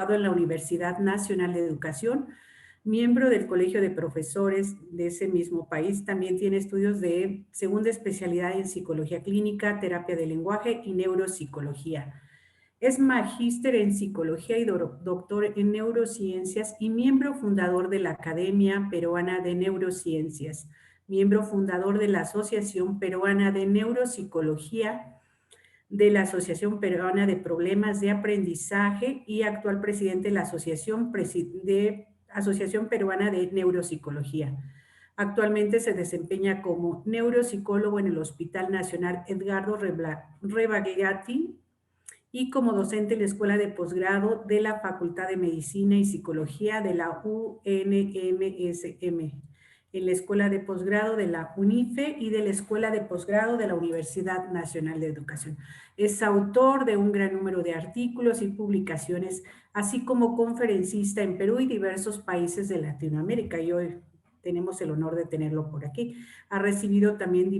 en la Universidad Nacional de Educación, miembro del Colegio de Profesores de ese mismo país. También tiene estudios de segunda especialidad en Psicología Clínica, Terapia del Lenguaje y Neuropsicología. Es magíster en Psicología y doctor en Neurociencias y miembro fundador de la Academia Peruana de Neurociencias, miembro fundador de la Asociación Peruana de Neuropsicología, de la Asociación Peruana de Problemas de Aprendizaje y actual presidente de la Asociación Peruana de Neuropsicología. Actualmente se desempeña como neuropsicólogo en el Hospital Nacional Edgardo Rebagliati y como docente en la Escuela de Posgrado de la Facultad de Medicina y Psicología de la UNMSM, en la Escuela de Posgrado de la UNIFE y de la Escuela de Posgrado de la Universidad Nacional de Educación. Es autor de un gran número de artículos y publicaciones, así como conferencista en Perú y diversos países de Latinoamérica, y hoy tenemos el honor de tenerlo por aquí. Ha recibido también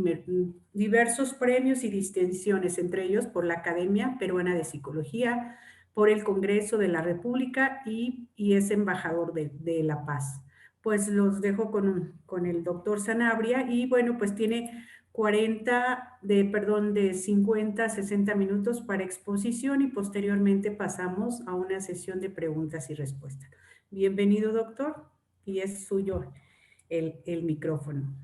diversos premios y distinciones, entre ellos por la Academia Peruana de Psicología, por el Congreso de la República y es embajador de la paz. Pues los dejo con el doctor Sanabria y bueno, pues tiene 50 a 60 minutos para exposición y posteriormente pasamos a una sesión de preguntas y respuestas. Bienvenido, doctor, y es suyo el micrófono.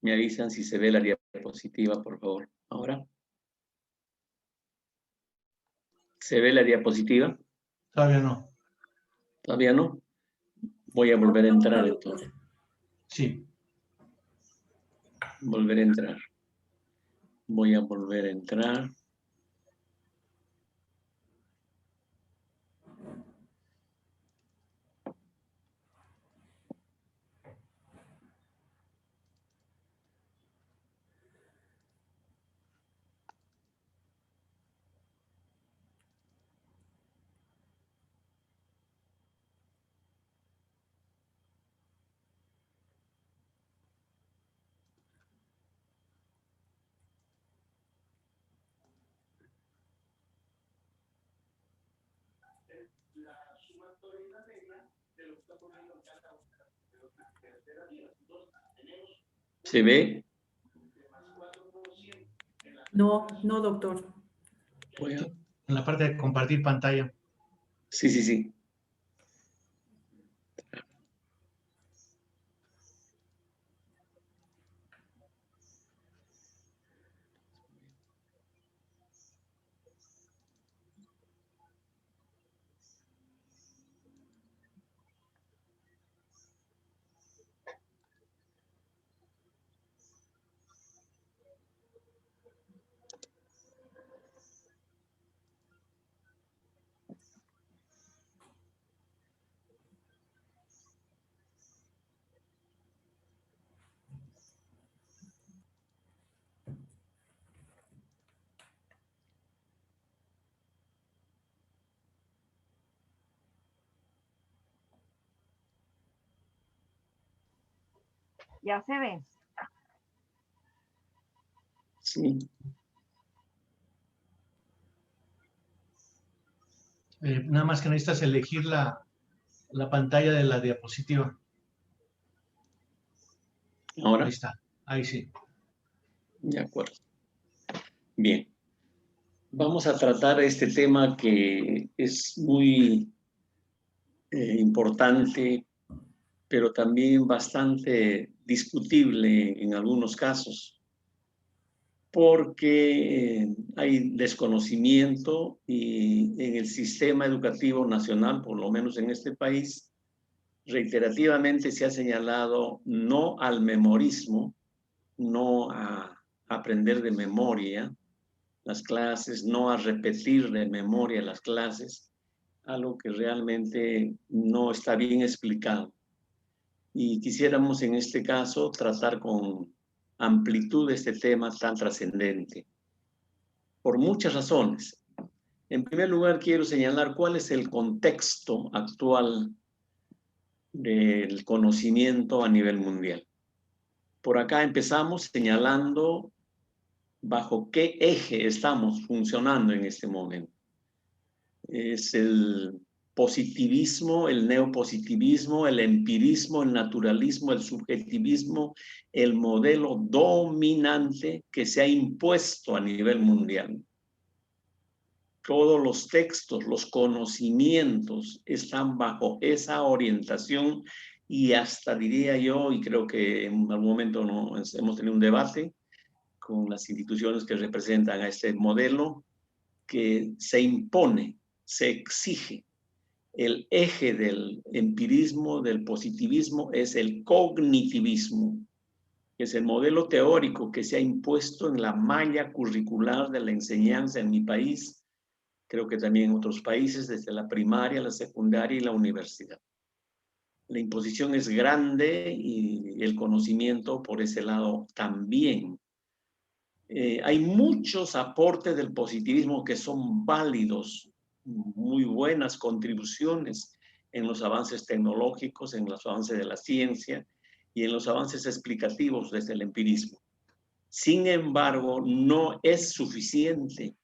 Me avisan si se ve la diapositiva, por favor. Ahora. ¿Se ve la diapositiva? Todavía no. ¿Todavía no? Voy a volver a entrar entonces. Sí. Volver a entrar. Voy a volver a entrar. ¿Se ve? No, no, doctor. En la parte de compartir pantalla. Sí, sí, sí. Ya se ve. Sí. Nada más que necesitas elegir la pantalla de la diapositiva. Ahora. Ahí está. Ahí sí. De acuerdo. Bien. Vamos a tratar este tema que es muy importante, pero también bastante discutible en algunos casos, porque hay desconocimiento y en el sistema educativo nacional, por lo menos en este país, reiterativamente se ha señalado no al memorismo, no a aprender de memoria las clases, no a repetir de memoria las clases, algo que realmente no está bien explicado. Y quisiéramos en este caso tratar con amplitud de este tema tan trascendente, por muchas razones. En primer lugar, quiero señalar cuál es el contexto actual del conocimiento a nivel mundial. Por acá empezamos señalando bajo qué eje estamos funcionando en este momento. Es el positivismo, el neopositivismo, el empirismo, el naturalismo, el subjetivismo, el modelo dominante que se ha impuesto a nivel mundial. Todos los textos, los conocimientos están bajo esa orientación y hasta diría yo, y creo que en algún momento hemos tenido un debate con las instituciones que representan a este modelo, que se impone, se exige. El eje del empirismo, del positivismo, es el cognitivismo, que es el modelo teórico que se ha impuesto en la malla curricular de la enseñanza en mi país, creo que también en otros países, desde la primaria, la secundaria y la universidad. La imposición es grande y el conocimiento por ese lado también. Hay muchos aportes del positivismo que son válidos, muy buenas contribuciones en los avances tecnológicos, en los avances de la ciencia y en los avances explicativos desde el empirismo. Sin embargo, no es suficiente.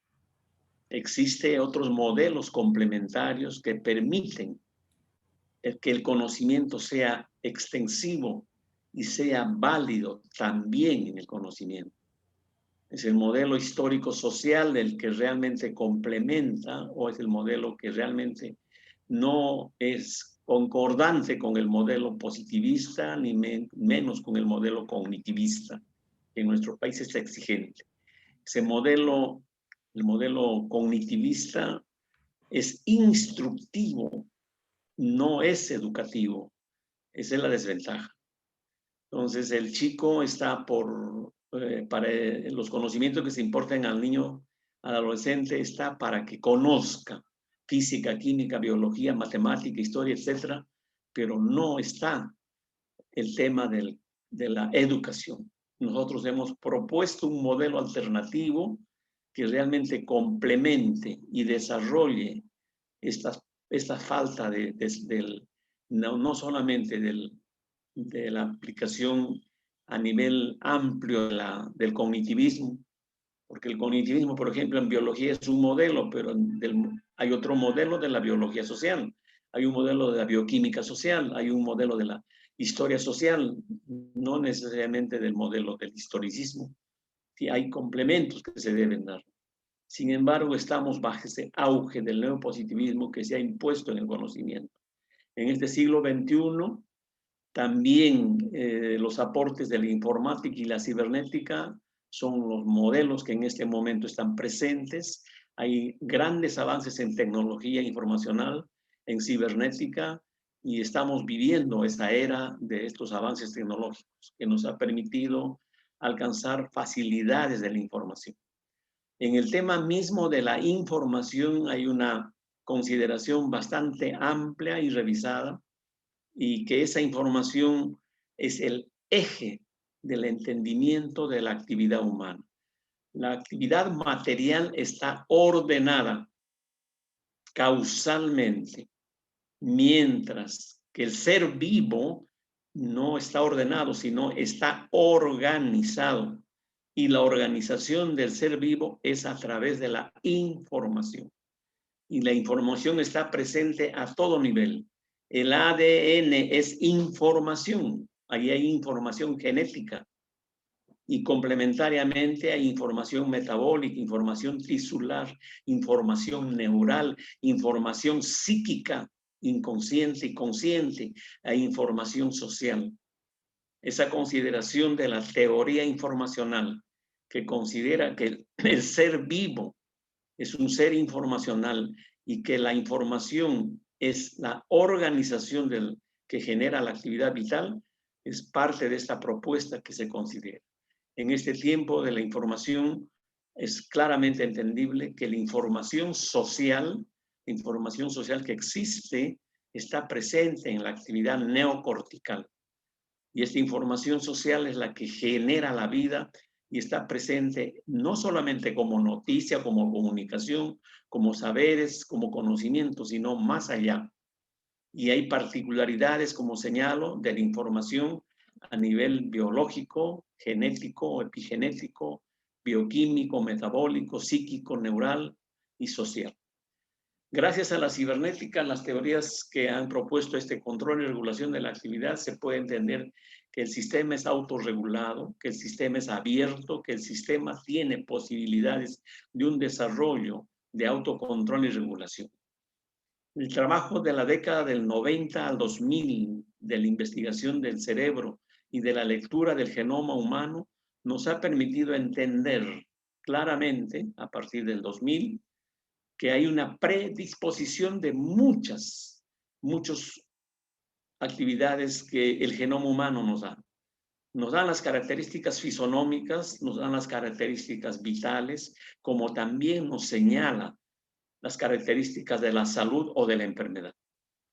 Existen otros modelos complementarios que permiten que el conocimiento sea extensivo y sea válido también en el conocimiento. ¿Es el modelo histórico-social del que realmente complementa o es el modelo que realmente no es concordante con el modelo positivista ni menos con el modelo cognitivista? En nuestro país es exigente. Ese modelo, el modelo cognitivista, es instructivo, no es educativo. Esa es la desventaja. Entonces, el chico está para los conocimientos que se importan al niño, al adolescente, está para que conozca física, química, biología, matemática, historia, etcétera, pero no está el tema de la educación. Nosotros hemos propuesto un modelo alternativo que realmente complemente y desarrolle esta falta no solamente de la aplicación a nivel amplio del cognitivismo, porque el cognitivismo, por ejemplo, en biología es un modelo, pero hay otro modelo de la biología social, hay un modelo de la bioquímica social, hay un modelo de la historia social, no necesariamente del modelo del historicismo. Sí, hay complementos que se deben dar. Sin embargo, estamos bajo ese auge del neopositivismo que se ha impuesto en el conocimiento. En este siglo XXI, también los aportes de la informática y la cibernética son los modelos que en este momento están presentes. Hay grandes avances en tecnología informacional, en cibernética, y estamos viviendo esa era de estos avances tecnológicos que nos ha permitido alcanzar facilidades de la información. En el tema mismo de la información hay una consideración bastante amplia y revisada, y que esa información es el eje del entendimiento de la actividad humana. La actividad material está ordenada causalmente, mientras que el ser vivo no está ordenado, sino está organizado. Y la organización del ser vivo es a través de la información. Y la información está presente a todo nivel. El ADN es información. Ahí hay información genética. Y complementariamente hay información metabólica, información tisular, información neural, información psíquica, inconsciente y consciente, hay información social. Esa consideración de la teoría informacional que considera que el ser vivo es un ser informacional y que la información es la organización que genera la actividad vital, es parte de esta propuesta que se considera. En este tiempo de la información es claramente entendible que la información social que existe, está presente en la actividad neocortical. Y esta información social es la que genera la vida y está presente no solamente como noticia, como comunicación, como saberes, como conocimiento, sino más allá. Y hay particularidades, como señalo, de la información a nivel biológico, genético, epigenético, bioquímico, metabólico, psíquico, neural y social. Gracias a la cibernética, las teorías que han propuesto este control y regulación de la actividad, se puede entender que el sistema es autorregulado, que el sistema es abierto, que el sistema tiene posibilidades de un desarrollo de autocontrol y regulación. El trabajo de la década del 90 al 2000 de la investigación del cerebro y de la lectura del genoma humano nos ha permitido entender claramente, a partir del 2000, que hay una predisposición de muchas actividades que el genoma humano nos da. Nos dan las características fisonómicas, nos dan las características vitales, como también nos señala las características de la salud o de la enfermedad.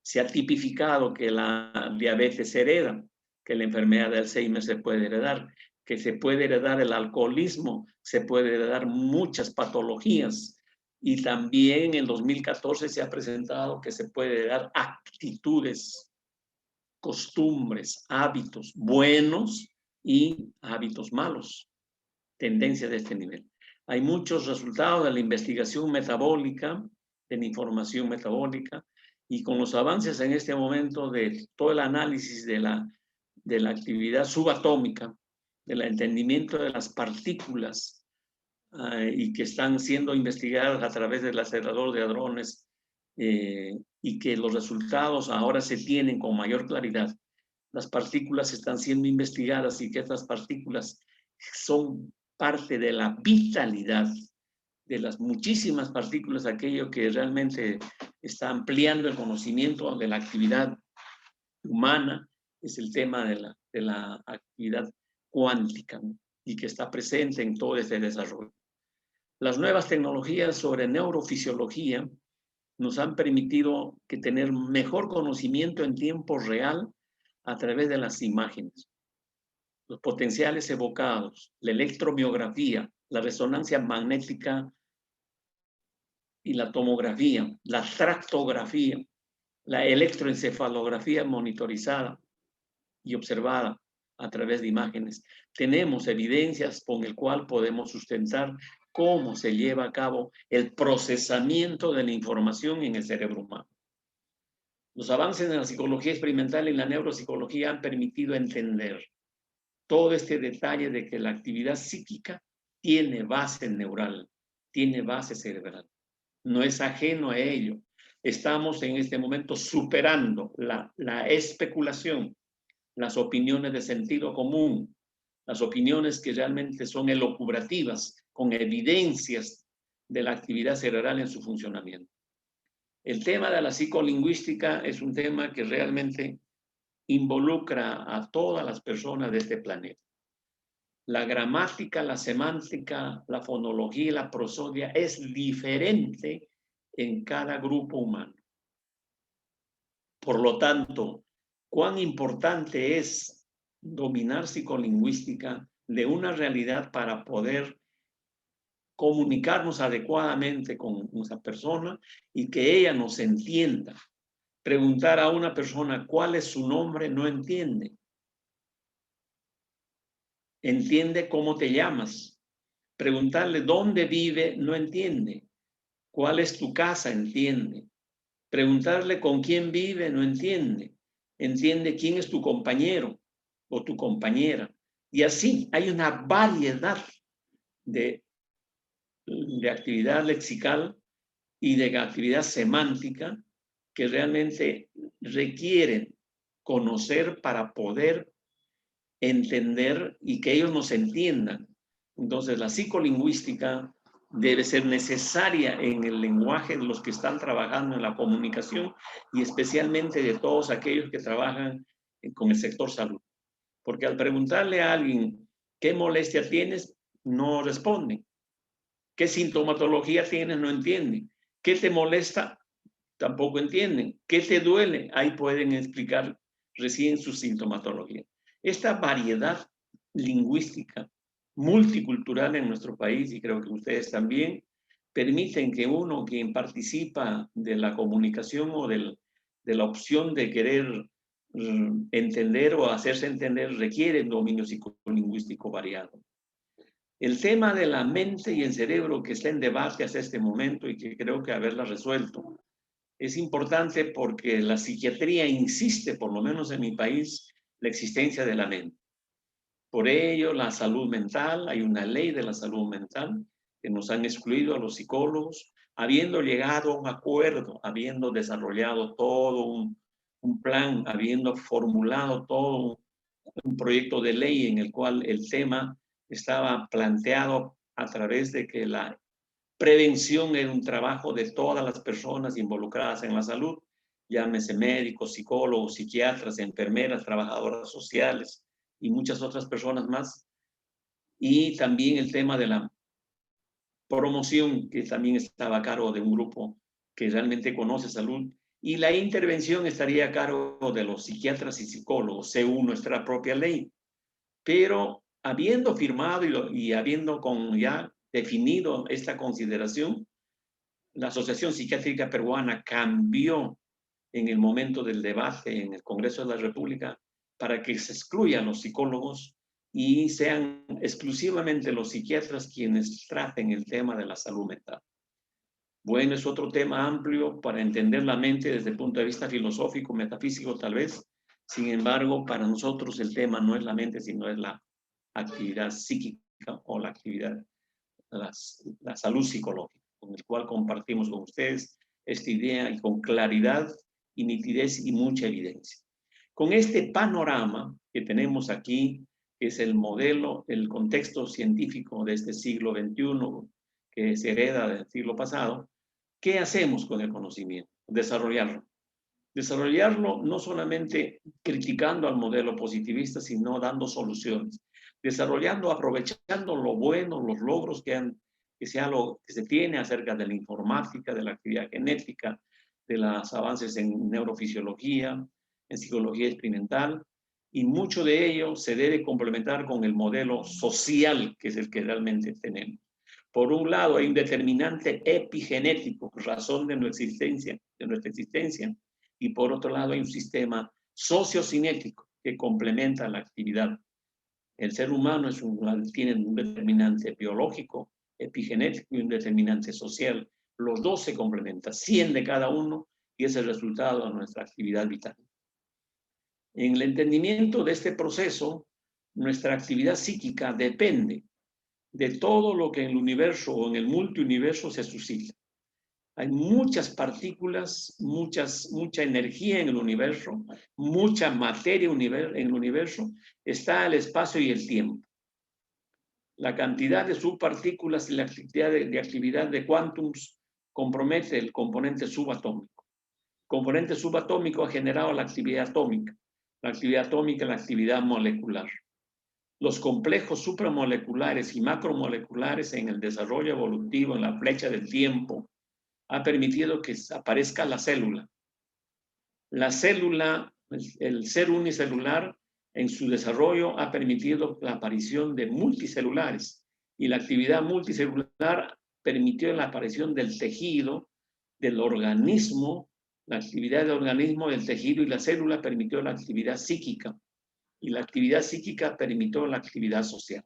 Se ha tipificado que la diabetes se hereda, que la enfermedad de Alzheimer se puede heredar, que se puede heredar el alcoholismo, se puede heredar muchas patologías. Y también en 2014 se ha presentado que se puede heredar actitudes, costumbres, hábitos buenos y hábitos malos, tendencias de este nivel. Hay muchos resultados de la investigación metabólica, de la información metabólica, y con los avances en este momento de todo el análisis de la actividad subatómica, del entendimiento de las partículas, y que están siendo investigadas a través del acelerador de hadrones, y que los resultados ahora se tienen con mayor claridad. Las partículas están siendo investigadas y que estas partículas son parte de la vitalidad de las muchísimas partículas, aquello que realmente está ampliando el conocimiento de la actividad humana, es el tema de la actividad cuántica, ¿no? Y que está presente en todo este desarrollo. Las nuevas tecnologías sobre neurofisiología nos han permitido que tener mejor conocimiento en tiempo real a través de las imágenes. Los potenciales evocados, la electromiografía, la resonancia magnética y la tomografía, la tractografía, la electroencefalografía monitorizada y observada a través de imágenes. Tenemos evidencias con el cual podemos sustentar cómo se lleva a cabo el procesamiento de la información en el cerebro humano. Los avances en la psicología experimental y en la neuropsicología han permitido entender todo este detalle de que la actividad psíquica tiene base neural, tiene base cerebral. No es ajeno a ello. Estamos en este momento superando la especulación, las opiniones de sentido común, las opiniones que realmente son elucubrativas, con evidencias de la actividad cerebral en su funcionamiento. El tema de la psicolingüística es un tema que realmente involucra a todas las personas de este planeta. La gramática, la semántica, la fonología y la prosodia es diferente en cada grupo humano. Por lo tanto, cuán importante es dominar psicolingüística de una realidad para poder comunicarnos adecuadamente con esa persona y que ella nos entienda. Preguntar a una persona cuál es su nombre no entiende. Entiende cómo te llamas. Preguntarle dónde vive no entiende. ¿Cuál es tu casa? Entiende. Preguntarle con quién vive no entiende. Entiende quién es tu compañero o tu compañera. Y así hay una variedad de actividad lexical y de actividad semántica que realmente requieren conocer para poder entender y que ellos nos entiendan. Entonces, la psicolingüística debe ser necesaria en el lenguaje de los que están trabajando en la comunicación y especialmente de todos aquellos que trabajan con el sector salud. Porque al preguntarle a alguien qué molestia tienes, no responden. ¿Qué sintomatología tienes? No entienden. ¿Qué te molesta? Tampoco entienden. ¿Qué te duele? Ahí pueden explicar recién su sintomatología. Esta variedad lingüística, multicultural en nuestro país, y creo que ustedes también, permiten que uno, quien participa de la comunicación o de la opción de querer entender o hacerse entender, requiere un dominio psicolingüístico variado. El tema de la mente y el cerebro que está en debate hasta este momento y que creo que haberla resuelto es importante porque la psiquiatría insiste, por lo menos en mi país, la existencia de la mente. Por ello, la salud mental, hay una ley de la salud mental que nos han excluido a los psicólogos, habiendo llegado a un acuerdo, habiendo desarrollado todo un plan, habiendo formulado todo un proyecto de ley en el cual el tema estaba planteado a través de que la prevención era un trabajo de todas las personas involucradas en la salud, llámese médicos, psicólogos, psiquiatras, enfermeras, trabajadoras sociales y muchas otras personas más. Y también el tema de la promoción, que también estaba a cargo de un grupo que realmente conoce salud, y la intervención estaría a cargo de los psiquiatras y psicólogos, según nuestra propia ley. Pero habiendo firmado y habiendo ya definido esta consideración, la Asociación Psiquiátrica Peruana cambió en el momento del debate en el Congreso de la República para que se excluyan los psicólogos y sean exclusivamente los psiquiatras quienes traten el tema de la salud mental. Bueno, es otro tema amplio para entender la mente desde el punto de vista filosófico, metafísico tal vez. Sin embargo, para nosotros el tema no es la mente, sino es la actividad psíquica o la actividad, la salud psicológica, con el cual compartimos con ustedes esta idea y con claridad y nitidez y mucha evidencia. Con este panorama que tenemos aquí, que es el modelo, el contexto científico de este siglo XXI, que se hereda del siglo pasado, ¿qué hacemos con el conocimiento? Desarrollarlo. Desarrollarlo no solamente criticando al modelo positivista, sino dando soluciones. Desarrollando, aprovechando lo bueno, los logros que se tiene acerca de la informática, de la actividad genética, de los avances en neurofisiología, en psicología experimental, y mucho de ello se debe complementar con el modelo social, que es el que realmente tenemos. Por un lado, hay un determinante epigenético, razón de nuestra existencia, y por otro lado hay un sistema sociocinético que complementa la actividad. El ser humano tiene un determinante biológico, epigenético y un determinante social. Los dos se complementan, 100 de cada uno, y es el resultado de nuestra actividad vital. En el entendimiento de este proceso, nuestra actividad psíquica depende de todo lo que en el universo o en el multiuniverso se suscita. Hay muchas partículas, mucha energía en el universo, mucha materia en el universo. Está el espacio y el tiempo. La cantidad de subpartículas y la actividad de quántums compromete el componente subatómico. El componente subatómico ha generado la actividad atómica. La actividad atómica, la actividad molecular. Los complejos supramoleculares y macromoleculares en el desarrollo evolutivo, en la flecha del tiempo, ha permitido que aparezca la célula. La célula, el ser unicelular, en su desarrollo ha permitido la aparición de multicelulares, y la actividad multicelular permitió la aparición del tejido, del organismo. La actividad del organismo, del tejido y la célula permitió la actividad psíquica, y la actividad psíquica permitió la actividad social.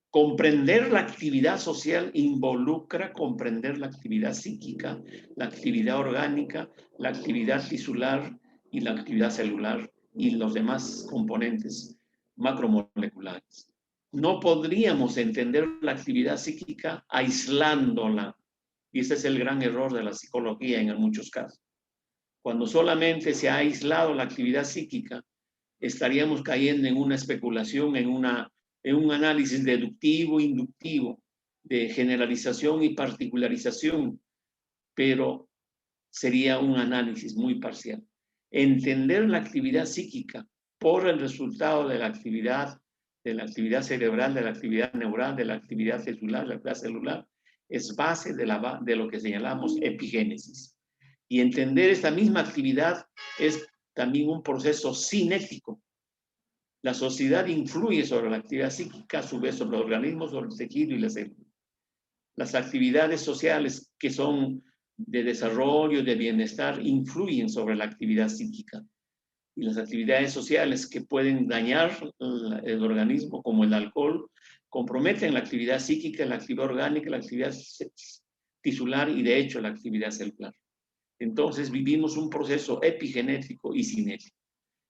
Comprender la actividad social involucra comprender la actividad psíquica, la actividad orgánica, la actividad tisular y la actividad celular y los demás componentes macromoleculares. No podríamos entender la actividad psíquica aislándola, y ese es el gran error de la psicología en muchos casos. Cuando solamente se ha aislado la actividad psíquica, estaríamos cayendo en una especulación, en un análisis deductivo, inductivo, de generalización y particularización, pero sería un análisis muy parcial. Entender la actividad psíquica por el resultado de la actividad cerebral, de la actividad neural, de la actividad celular, es base de lo que señalamos epigénesis. Y entender esta misma actividad es también un proceso cinético, La sociedad influye sobre la actividad psíquica, a su vez sobre el organismo, sobre el tejido y la célula. Las actividades sociales que son de desarrollo, de bienestar, influyen sobre la actividad psíquica. Y las actividades sociales que pueden dañar el organismo, como el alcohol, comprometen la actividad psíquica, la actividad orgánica, la actividad tisular y, de hecho, la actividad celular. Entonces, vivimos un proceso epigenético y cinético.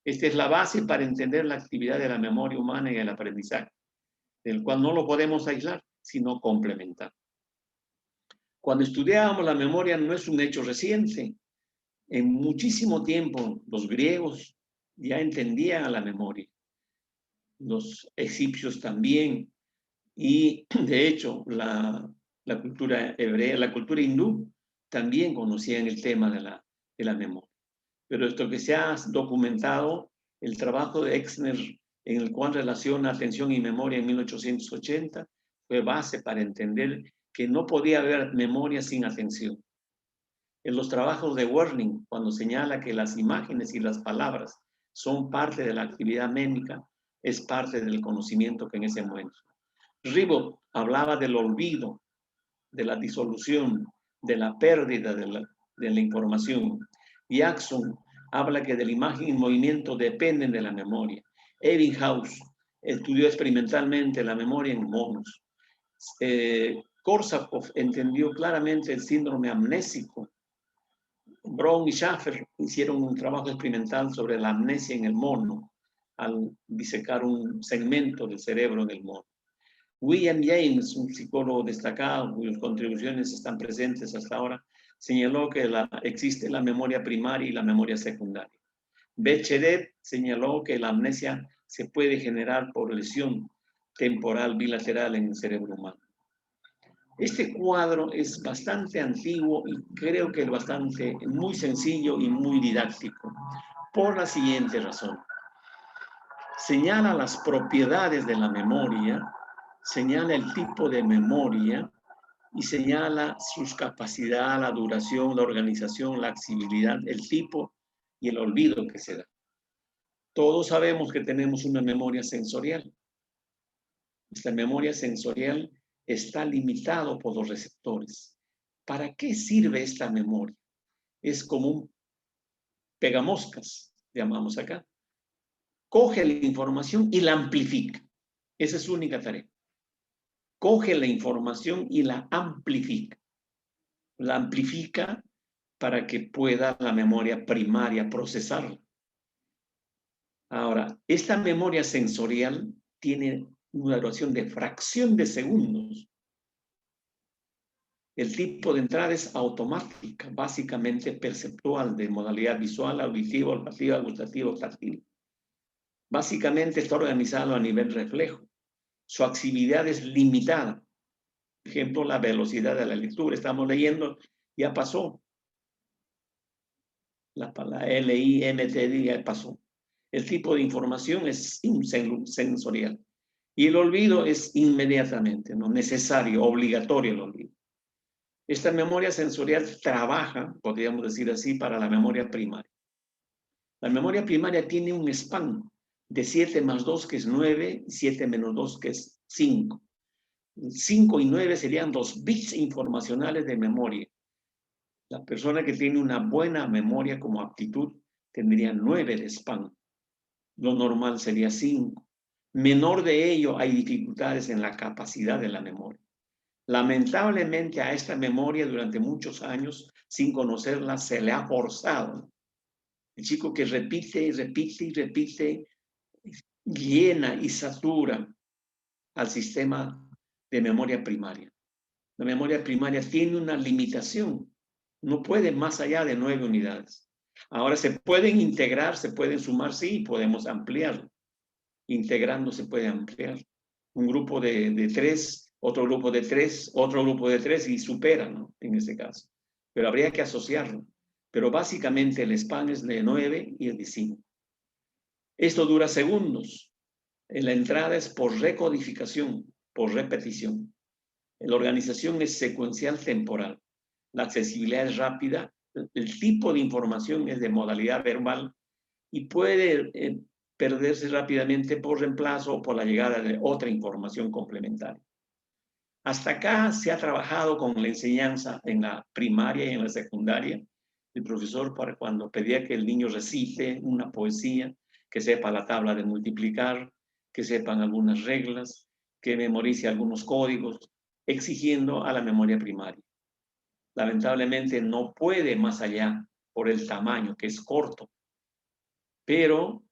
Esta es la base para entender la actividad de la memoria humana y el aprendizaje, del cual no lo podemos aislar, sino complementar. Cuando estudiábamos la memoria, no es un hecho reciente. En muchísimo tiempo, los griegos ya entendían a la memoria. Los egipcios también. Y, de hecho, la cultura hebrea, la cultura hindú, también conocían el tema de la memoria. Pero esto que se ha documentado, el trabajo de Exner, en el cual relaciona atención y memoria en 1880, fue base para entender que no podía haber memoria sin atención. En los trabajos de Werning, cuando señala que las imágenes y las palabras son parte de la actividad mémica, es parte del conocimiento que en ese momento. Ribot hablaba del olvido, de la disolución, de la pérdida de la información. Jackson habla que de la imagen y movimiento dependen de la memoria. Ebbinghaus estudió experimentalmente la memoria en monos. Korsakov entendió claramente el síndrome amnésico. Brown y Schaffer hicieron un trabajo experimental sobre la amnesia en el mono al disecar un segmento del cerebro del mono. William James, un psicólogo destacado cuyas contribuciones están presentes hasta ahora, señaló que existe la memoria primaria y la memoria secundaria. Bechterev señaló que la amnesia se puede generar por lesión temporal bilateral en el cerebro humano. Este cuadro es bastante antiguo y creo que es muy sencillo y muy didáctico, por la siguiente razón. Señala las propiedades de la memoria, señala el tipo de memoria y señala sus capacidades, la duración, la organización, la accesibilidad, el tipo y el olvido que se da. Todos sabemos que tenemos una memoria sensorial. Esta memoria sensorial está limitado por los receptores. ¿Para qué sirve esta memoria? Es como un pegamoscas, llamamos acá. Coge la información y la amplifica. Esa es su única tarea. Coge la información y la amplifica. La amplifica para que pueda la memoria primaria procesarla. Ahora, esta memoria sensorial tiene una duración de fracción de segundos. El tipo de entrada es automática, básicamente perceptual, de modalidad visual, auditiva, olfativa, gustativa, táctil. Básicamente está organizado a nivel reflejo. Su accesibilidad es limitada. Por ejemplo, la velocidad de la lectura. Estamos leyendo, ya pasó. La palabra LIMTD ya pasó. El tipo de información es sensorial. Y el olvido es inmediatamente, ¿no? Necesario, obligatorio el olvido. Esta memoria sensorial trabaja, podríamos decir así, para la memoria primaria. La memoria primaria tiene un span de 7 más 2, que es 9, y 7 menos 2, que es 5. 5 y 9 serían 2 bits informacionales de memoria. La persona que tiene una buena memoria como aptitud tendría 9 de span. Lo normal sería 5. Menor de ello, hay dificultades en la capacidad de la memoria. Lamentablemente a esta memoria durante muchos años, sin conocerla, se le ha forzado. El chico que repite y repite y repite, llena y satura al sistema de memoria primaria. La memoria primaria tiene una limitación. No puede más allá de 9 unidades. Ahora se pueden integrar, se pueden sumar, sí, podemos ampliarlo. Integrando se puede ampliar. Un grupo de 3, otro grupo de 3, otro grupo de 3 y supera, ¿no? En este caso. Pero habría que asociarlo. Pero básicamente el span es de 9 y el de 5. Esto dura segundos. La entrada es por recodificación, por repetición. La organización es secuencial temporal. La accesibilidad es rápida. El tipo de información es de modalidad verbal y puede perderse rápidamente por reemplazo o por la llegada de otra información complementaria. Hasta acá se ha trabajado con la enseñanza en la primaria y en la secundaria. El profesor, para cuando pedía que el niño recite una poesía, que sepa la tabla de multiplicar, que sepan algunas reglas, que memorice algunos códigos, exigiendo a la memoria primaria. Lamentablemente no puede más allá por el tamaño, que es corto, pero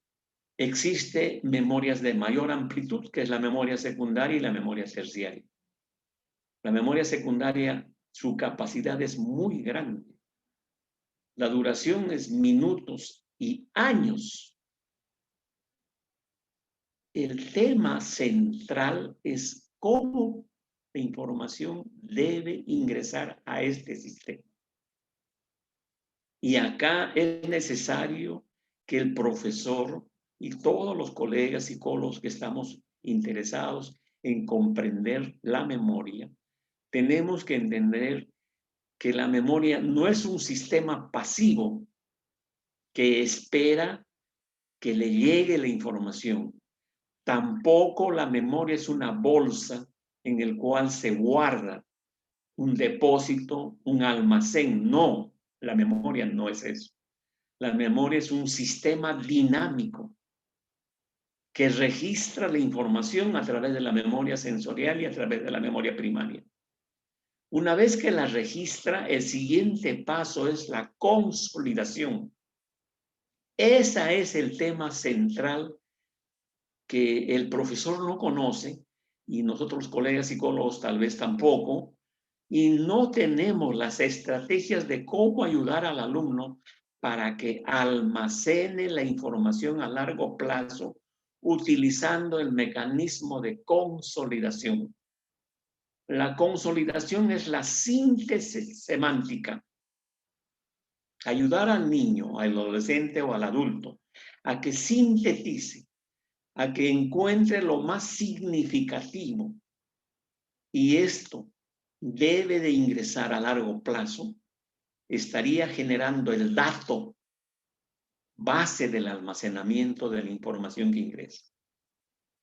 existe memorias de mayor amplitud, que es la memoria secundaria y la memoria terciaria. La memoria secundaria, su capacidad es muy grande. La duración es minutos y años. El tema central es cómo la información debe ingresar a este sistema. Y acá es necesario que el profesor y todos los colegas psicólogos que estamos interesados en comprender la memoria, tenemos que entender que la memoria no es un sistema pasivo que espera que le llegue la información. Tampoco la memoria es una bolsa en el cual se guarda un depósito, un almacén. No, la memoria no es eso. La memoria es un sistema dinámico que registra la información a través de la memoria sensorial y a través de la memoria primaria. Una vez que la registra, el siguiente paso es la consolidación. Ese es el tema central que el profesor no conoce y nosotros los colegas psicólogos tal vez tampoco, y no tenemos las estrategias de cómo ayudar al alumno para que almacene la información a largo plazo utilizando el mecanismo de consolidación. La consolidación es la síntesis semántica. Ayudar al niño, al adolescente o al adulto a que sintetice, a que encuentre lo más significativo. Y esto debe de ingresar a largo plazo, estaría generando el dato base del almacenamiento de la información que ingresa.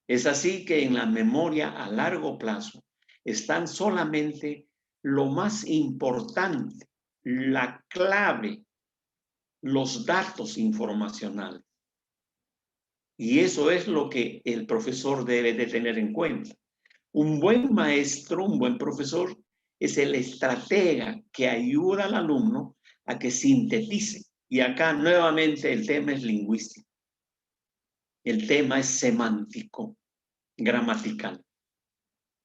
Es así que en la memoria a largo plazo están solamente lo más importante, la clave, los datos informacionales. Y eso es lo que el profesor debe de tener en cuenta. Un buen maestro, un buen profesor, es el estratega que ayuda al alumno a que sintetice. Y acá nuevamente el tema es lingüístico. El tema es semántico, gramatical.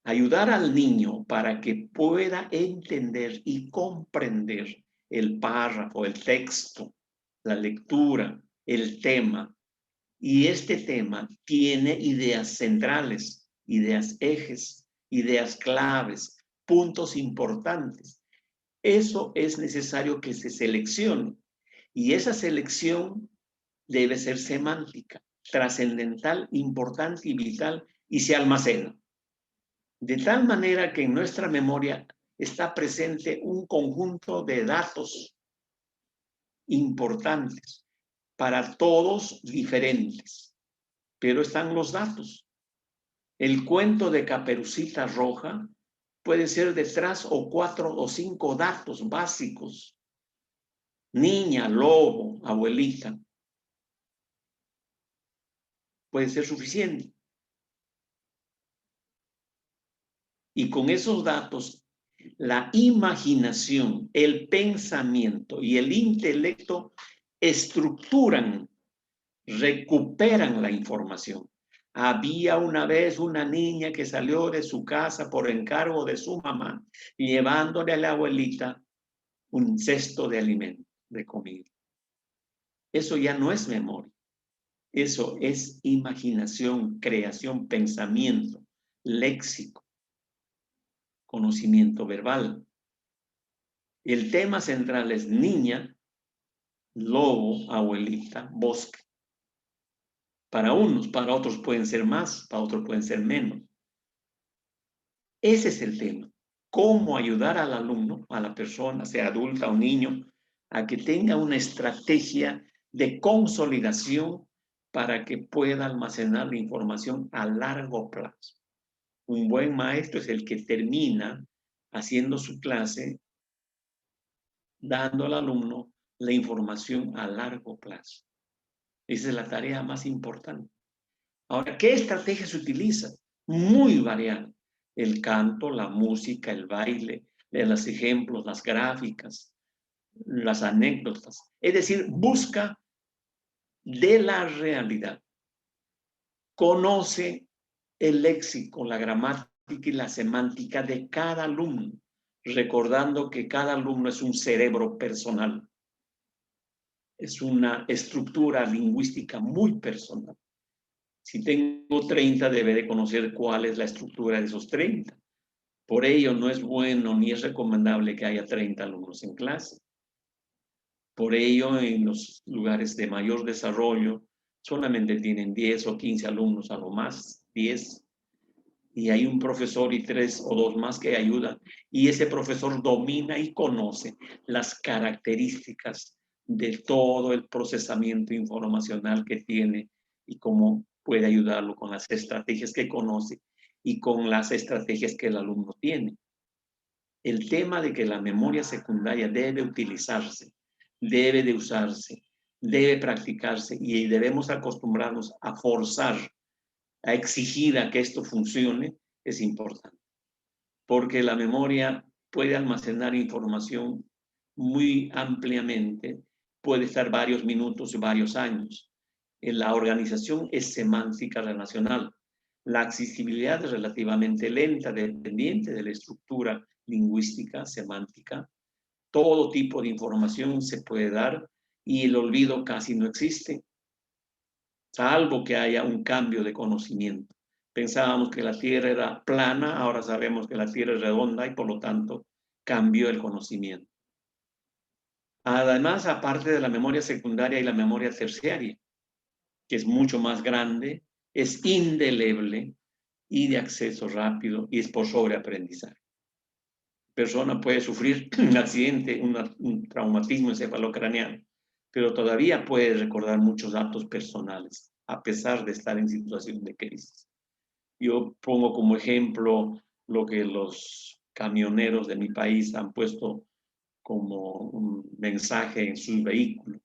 Ayudar al niño para que pueda entender y comprender el párrafo, el texto, la lectura, el tema. Y este tema tiene ideas centrales, ideas ejes, ideas claves, puntos importantes. Eso es necesario que se seleccione. Y esa selección debe ser semántica, trascendental, importante y vital, y se almacena. De tal manera que en nuestra memoria está presente un conjunto de datos importantes, para todos diferentes, pero están los datos. El cuento de Caperucita Roja puede ser de 3 o 4 o 5 datos básicos. Niña, lobo, abuelita. Puede ser suficiente. Y con esos datos, la imaginación, el pensamiento y el intelecto estructuran, recuperan la información. Había una vez una niña que salió de su casa por encargo de su mamá, llevándole a la abuelita un cesto de alimento, de comida. Eso ya no es memoria. Eso es imaginación, creación, pensamiento, léxico, conocimiento verbal. El tema central es niña, lobo, abuelita, bosque. Para unos, para otros pueden ser más, para otros pueden ser menos. Ese es el tema. Cómo ayudar al alumno, a la persona, sea adulta o niño, a que tenga una estrategia de consolidación para que pueda almacenar la información a largo plazo. Un buen maestro es el que termina haciendo su clase, dando al alumno la información a largo plazo. Esa es la tarea más importante. Ahora, ¿qué estrategia se utiliza? Muy variada. El canto, la música, el baile, los ejemplos, las gráficas, las anécdotas. Es decir, busca de la realidad. Conoce el léxico, la gramática y la semántica de cada alumno, recordando que cada alumno es un cerebro personal. Es una estructura lingüística muy personal. Si tengo 30, debe de conocer cuál es la estructura de esos 30. Por ello, no es bueno ni es recomendable que haya 30 alumnos en clase. Por ello, en los lugares de mayor desarrollo, solamente tienen 10 o 15 alumnos, a lo más 10. Y hay un profesor y 3 o 2 más que ayudan. Y ese profesor domina y conoce las características de todo el procesamiento informacional que tiene y cómo puede ayudarlo con las estrategias que conoce y con las estrategias que el alumno tiene. El tema de que la memoria secundaria debe utilizarse, debe de usarse, debe practicarse y debemos acostumbrarnos a forzar, a exigir a que esto funcione, es importante. Porque la memoria puede almacenar información muy ampliamente, puede estar varios minutos y varios años. En la organización es semántica relacional. La accesibilidad es relativamente lenta, dependiente de la estructura lingüística, semántica. Todo tipo de información se puede dar y el olvido casi no existe, salvo que haya un cambio de conocimiento. Pensábamos que la Tierra era plana, ahora sabemos que la Tierra es redonda y por lo tanto cambió el conocimiento. Además, aparte de la memoria secundaria y la memoria terciaria, que es mucho más grande, es indeleble y de acceso rápido y es por sobreaprendizaje. La persona puede sufrir un accidente, un traumatismo encefalocraneal, pero todavía puede recordar muchos datos personales, a pesar de estar en situación de crisis. Yo pongo como ejemplo lo que los camioneros de mi país han puesto como un mensaje en sus vehículos.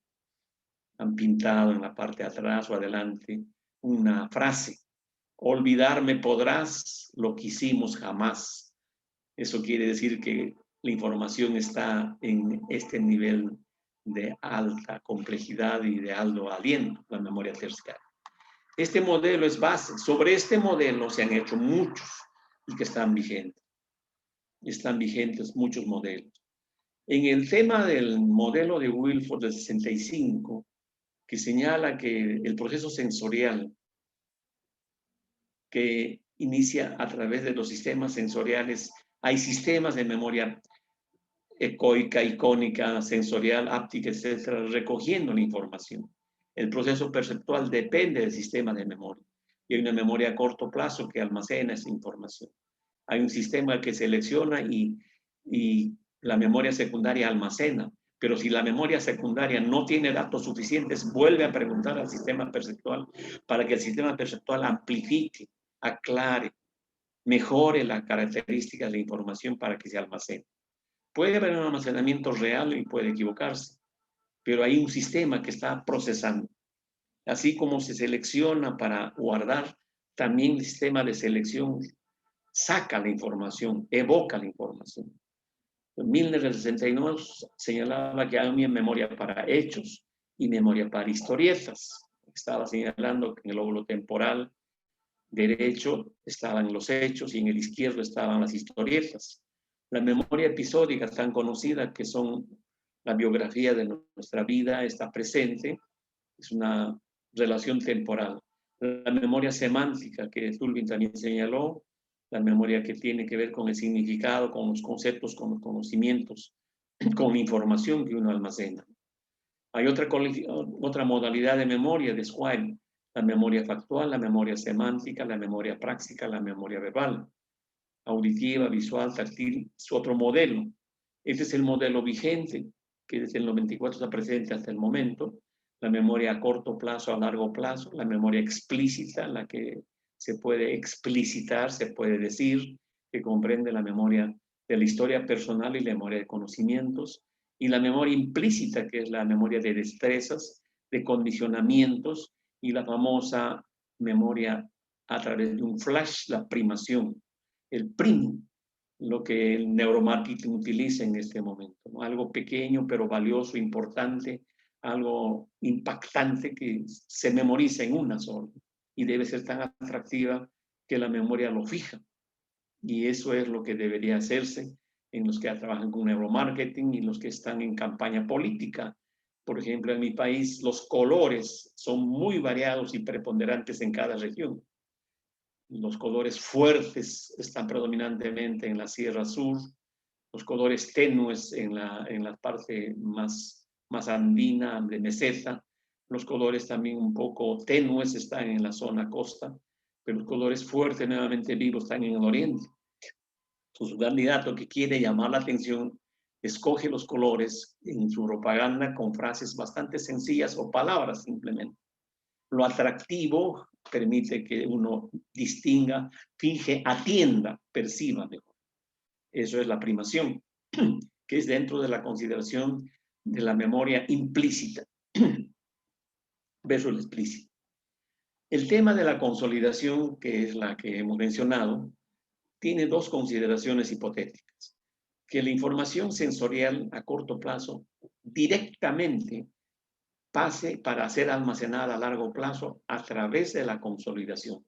Han pintado en la parte de atrás o adelante una frase: olvidarme podrás lo que hicimos jamás. Eso quiere decir que la información está en este nivel de alta complejidad y de alto aliento, la memoria terciaria. Este modelo es base. Sobre este modelo se han hecho muchos y que están vigentes. Están vigentes muchos modelos. En el tema del modelo de Wilford del 65, que señala que el proceso sensorial que inicia a través de los sistemas sensoriales, hay sistemas de memoria ecoica, icónica, sensorial, áptica, etcétera, recogiendo la información. El proceso perceptual depende del sistema de memoria. Y hay una memoria a corto plazo que almacena esa información. Hay un sistema que selecciona y la memoria secundaria almacena. Pero si la memoria secundaria no tiene datos suficientes, vuelve a preguntar al sistema perceptual para que el sistema perceptual amplifique, aclare, mejore las características de la información para que se almacene. Puede haber un almacenamiento real y puede equivocarse, pero hay un sistema que está procesando. Así como se selecciona para guardar, también el sistema de selección saca la información, evoca la información. Milner del 69 señalaba que hay una memoria para hechos y memoria para historietas. Estaba señalando que en el lóbulo temporal derecho estaban los hechos y en el izquierdo estaban las historietas. La memoria episódica tan conocida que son la biografía de nuestra vida está presente, es una relación temporal. La memoria semántica que Tulvin también señaló, la memoria que tiene que ver con el significado, con los conceptos, con los conocimientos, con la información que uno almacena. Hay otra modalidad de memoria de Squire, la memoria factual, la memoria semántica, la memoria práctica, la memoria verbal, auditiva, visual, táctil, es otro modelo. Este es el modelo vigente, que desde el 94 está presente hasta el momento, la memoria a corto plazo, a largo plazo, la memoria explícita, la que se puede explicitar, se puede decir, que comprende la memoria de la historia personal y la memoria de conocimientos, y la memoria implícita, que es la memoria de destrezas, de condicionamientos, y la famosa memoria a través de un flash, la primación, el priming, lo que el neuromarketing utiliza en este momento, ¿no? Algo pequeño pero valioso, importante, algo impactante que se memoriza en una sola y debe ser tan atractiva que la memoria lo fija. Y eso es lo que debería hacerse en los que trabajan con neuromarketing y los que están en campaña política. Por ejemplo, en mi país los colores son muy variados y preponderantes en cada región. Los colores fuertes están predominantemente en la Sierra Sur, los colores tenues en la parte más andina, de meseta, los colores también un poco tenues están en la zona costa, pero los colores fuertes, nuevamente vivos, están en el oriente. Su candidato que quiere llamar la atención escoge los colores en su propaganda con frases bastante sencillas o palabras simplemente. Lo atractivo permite que uno distinga, fije, atienda, perciba mejor. Eso es la primación, que es dentro de la consideración de la memoria implícita versus la explícita. El tema de la consolidación, que es la que hemos mencionado, tiene dos consideraciones hipotéticas. Que la información sensorial a corto plazo directamente pase para ser almacenada a largo plazo a través de la consolidación,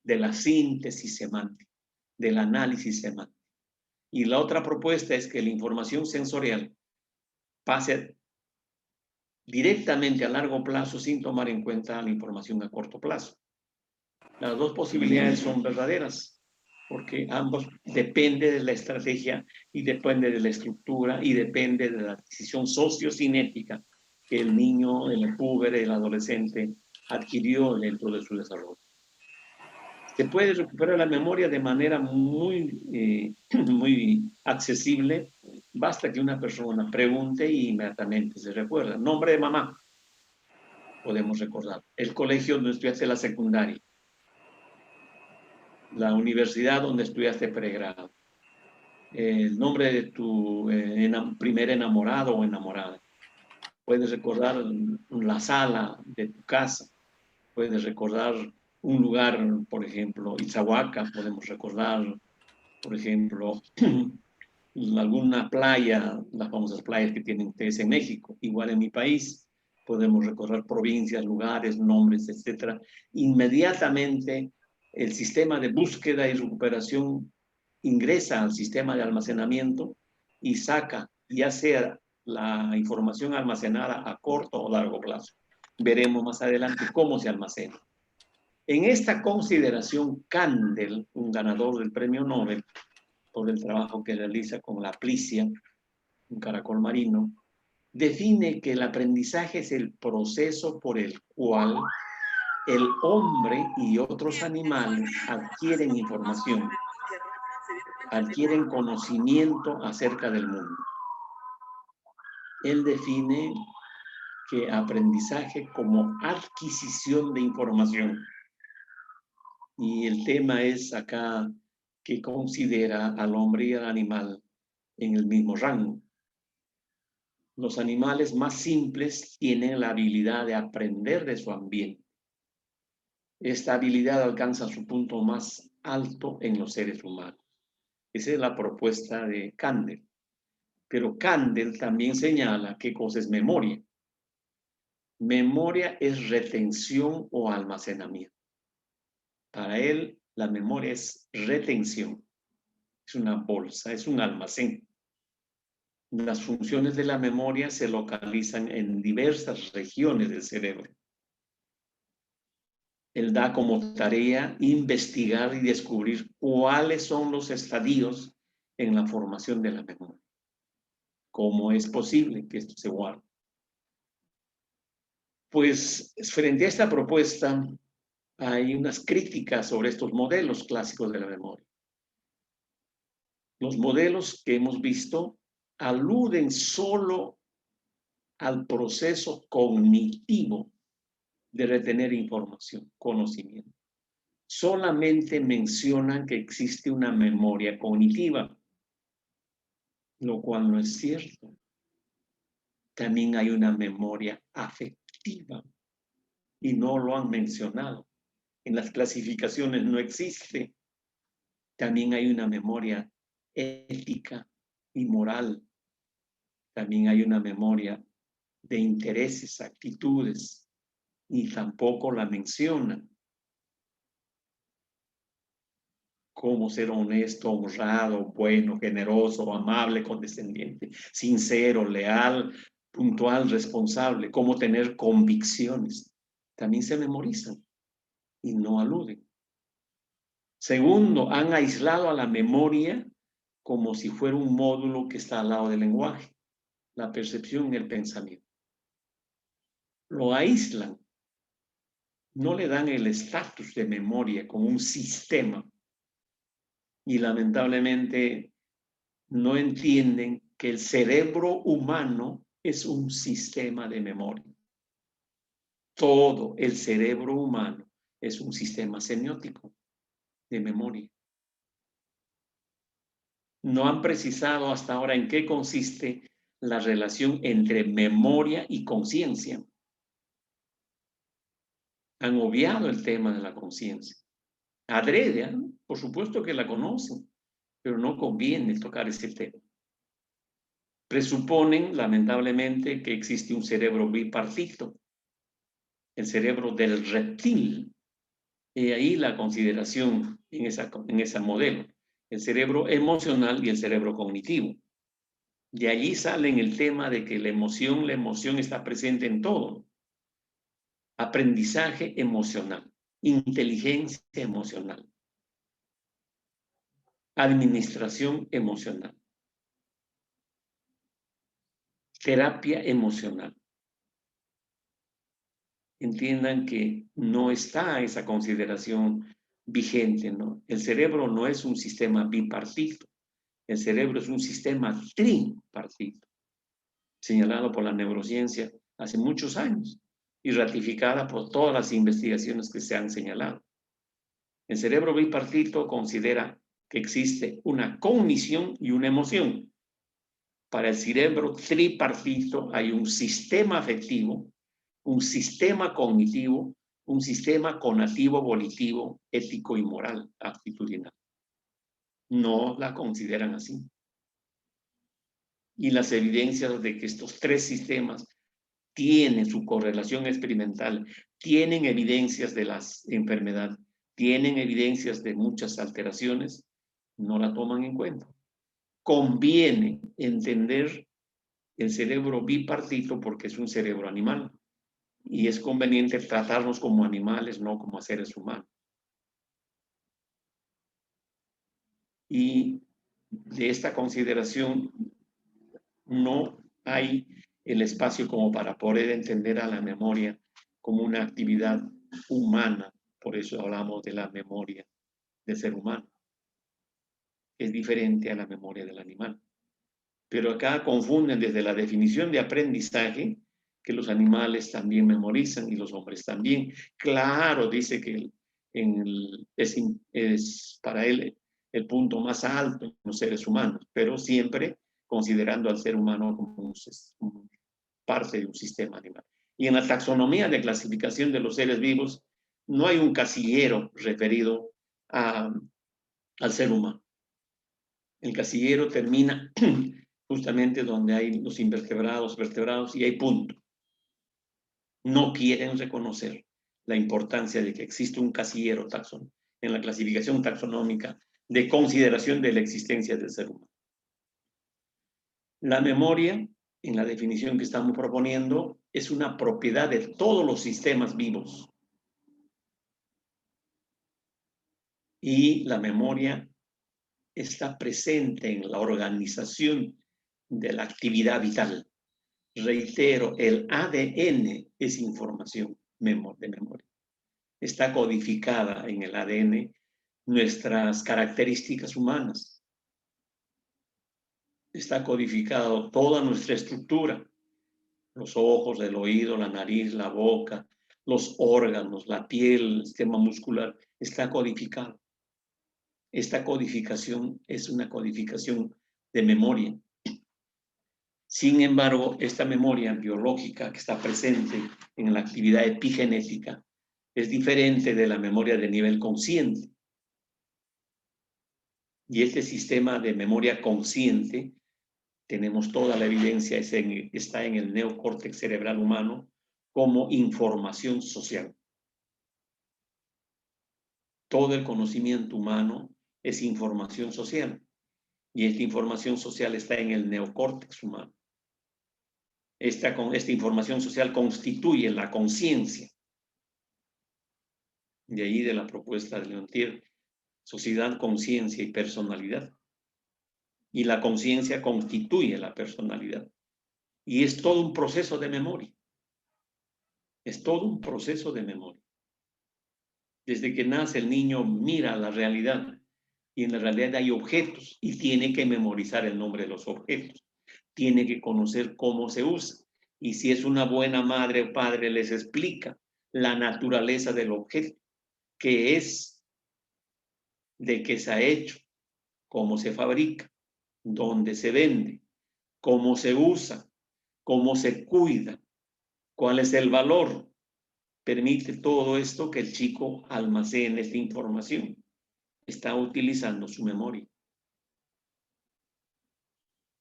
de la síntesis semántica, del análisis semántico. Y la otra propuesta es que la información sensorial pase directamente a largo plazo sin tomar en cuenta la información a corto plazo. Las dos posibilidades son verdaderas, porque ambos depende de la estrategia y depende de la estructura y depende de la decisión sociocinética que el niño, el puber, el adolescente adquirió dentro de su desarrollo. Se puede recuperar la memoria de manera muy accesible. Basta que una persona pregunte y inmediatamente se recuerda. Nombre de mamá, podemos recordar. El colegio donde estudiaste la secundaria. La universidad donde estudiaste pregrado. El nombre de tu primer enamorado o enamorada. Puedes recordar la sala de tu casa. Puedes recordar un lugar, por ejemplo, Itzahuaca, podemos recordar, por ejemplo, alguna playa, las famosas playas que tienen ustedes en México, igual en mi país, podemos recordar provincias, lugares, nombres, etc. Inmediatamente el sistema de búsqueda y recuperación ingresa al sistema de almacenamiento y saca, ya sea la información almacenada a corto o largo plazo. Veremos más adelante cómo se almacena. En esta consideración, Kandel, un ganador del premio Nobel por el trabajo que realiza con la plicia, un caracol marino, define que el aprendizaje es el proceso por el cual el hombre y otros animales adquieren información, adquieren conocimiento acerca del mundo. Él define que aprendizaje como adquisición de información. Y el tema es acá que considera al hombre y al animal en el mismo rango. Los animales más simples tienen la habilidad de aprender de su ambiente. Esta habilidad alcanza su punto más alto en los seres humanos. Esa es la propuesta de Kandel. Pero Kandel también señala qué cosa es memoria. Memoria es retención o almacenamiento. Para él, la memoria es retención. Es una bolsa, es un almacén. Las funciones de la memoria se localizan en diversas regiones del cerebro. Él da como tarea investigar y descubrir cuáles son los estadios en la formación de la memoria. ¿Cómo es posible que esto se guarde? Pues frente a esta propuesta hay unas críticas sobre estos modelos clásicos de la memoria. Los modelos que hemos visto aluden solo al proceso cognitivo de retener información, conocimiento. Solamente mencionan que existe una memoria cognitiva, lo cual no es cierto. También hay una memoria afectiva y no lo han mencionado. En las clasificaciones no existe. También hay una memoria ética y moral. También hay una memoria de intereses, actitudes, y tampoco la mencionan. Cómo ser honesto, honrado, bueno, generoso, amable, condescendiente, sincero, leal, puntual, responsable. Cómo tener convicciones. También se memorizan y no aluden. Segundo, han aislado a la memoria como si fuera un módulo que está al lado del lenguaje, la percepción y el pensamiento. Lo aíslan. No le dan el estatus de memoria como un sistema. Y lamentablemente no entienden que el cerebro humano es un sistema de memoria. Todo el cerebro humano es un sistema semiótico de memoria. No han precisado hasta ahora en qué consiste la relación entre memoria y conciencia. Han obviado el tema de la conciencia. Adrede, ¿no? Por supuesto que la conocen, pero no conviene tocar ese tema. Presuponen, lamentablemente, que existe un cerebro bipartito, el cerebro del reptil. Y ahí la consideración en ese modelo, el cerebro emocional y el cerebro cognitivo. De allí sale el tema de que la emoción está presente en todo. Aprendizaje emocional, inteligencia emocional, administración emocional, terapia emocional. Entiendan que no está esa consideración vigente, ¿no? El cerebro no es un sistema bipartito, el cerebro es un sistema tripartito, señalado por la neurociencia hace muchos años y ratificada por todas las investigaciones que se han señalado. El cerebro bipartito considera que existe una cognición y una emoción. Para el cerebro tripartito hay un sistema afectivo, un sistema cognitivo, un sistema conativo, volitivo, ético y moral, actitudinal. No la consideran así. Y las evidencias de que estos tres sistemas tienen su correlación experimental, tienen evidencias de las enfermedades, tienen evidencias de muchas alteraciones, no la toman en cuenta. Conviene entender el cerebro bipartito porque es un cerebro animal y es conveniente tratarnos como animales, no como seres humanos. Y de esta consideración no hay el espacio como para poder entender a la memoria como una actividad humana. Por eso hablamos de la memoria del ser humano. Es diferente a la memoria del animal. Pero acá confunden desde la definición de aprendizaje que los animales también memorizan y los hombres también. Claro, dice que es para él el punto más alto en los seres humanos, pero siempre considerando al ser humano como parte de un sistema animal. Y en la taxonomía de clasificación de los seres vivos no hay un casillero referido al ser humano. El casillero termina justamente donde hay los invertebrados, vertebrados, y hay punto. No quieren reconocer la importancia de que existe un casillero taxón en la clasificación taxonómica de consideración de la existencia del ser humano. La memoria, en la definición que estamos proponiendo, es una propiedad de todos los sistemas vivos. Y la memoria está presente en la organización de la actividad vital. Reitero, el ADN es información de memoria. Está codificada en el ADN nuestras características humanas. Está codificado toda nuestra estructura. Los ojos, el oído, la nariz, la boca, los órganos, la piel, el sistema muscular, está codificado. Esta codificación es una codificación de memoria. Sin embargo, esta memoria biológica que está presente en la actividad epigenética es diferente de la memoria de nivel consciente. Y este sistema de memoria consciente, tenemos toda la evidencia, está en el neocórtex cerebral humano como información social. Todo el conocimiento humano es información social. Y esta información social está en el neocórtex humano. Esta información social constituye la conciencia. De ahí de la propuesta de Leontief, sociedad, conciencia y personalidad. Y la conciencia constituye la personalidad. Y es todo un proceso de memoria. Es todo un proceso de memoria. Desde que nace el niño mira la realidad. Y en la realidad hay objetos. Y tiene que memorizar el nombre de los objetos. Tiene que conocer cómo se usa. Y si es una buena madre o padre, les explica la naturaleza del objeto. Qué es, de qué se ha hecho, cómo se fabrica, dónde se vende, cómo se usa, cómo se cuida, cuál es el valor. Permite todo esto que el chico almacene esta información. Está utilizando su memoria.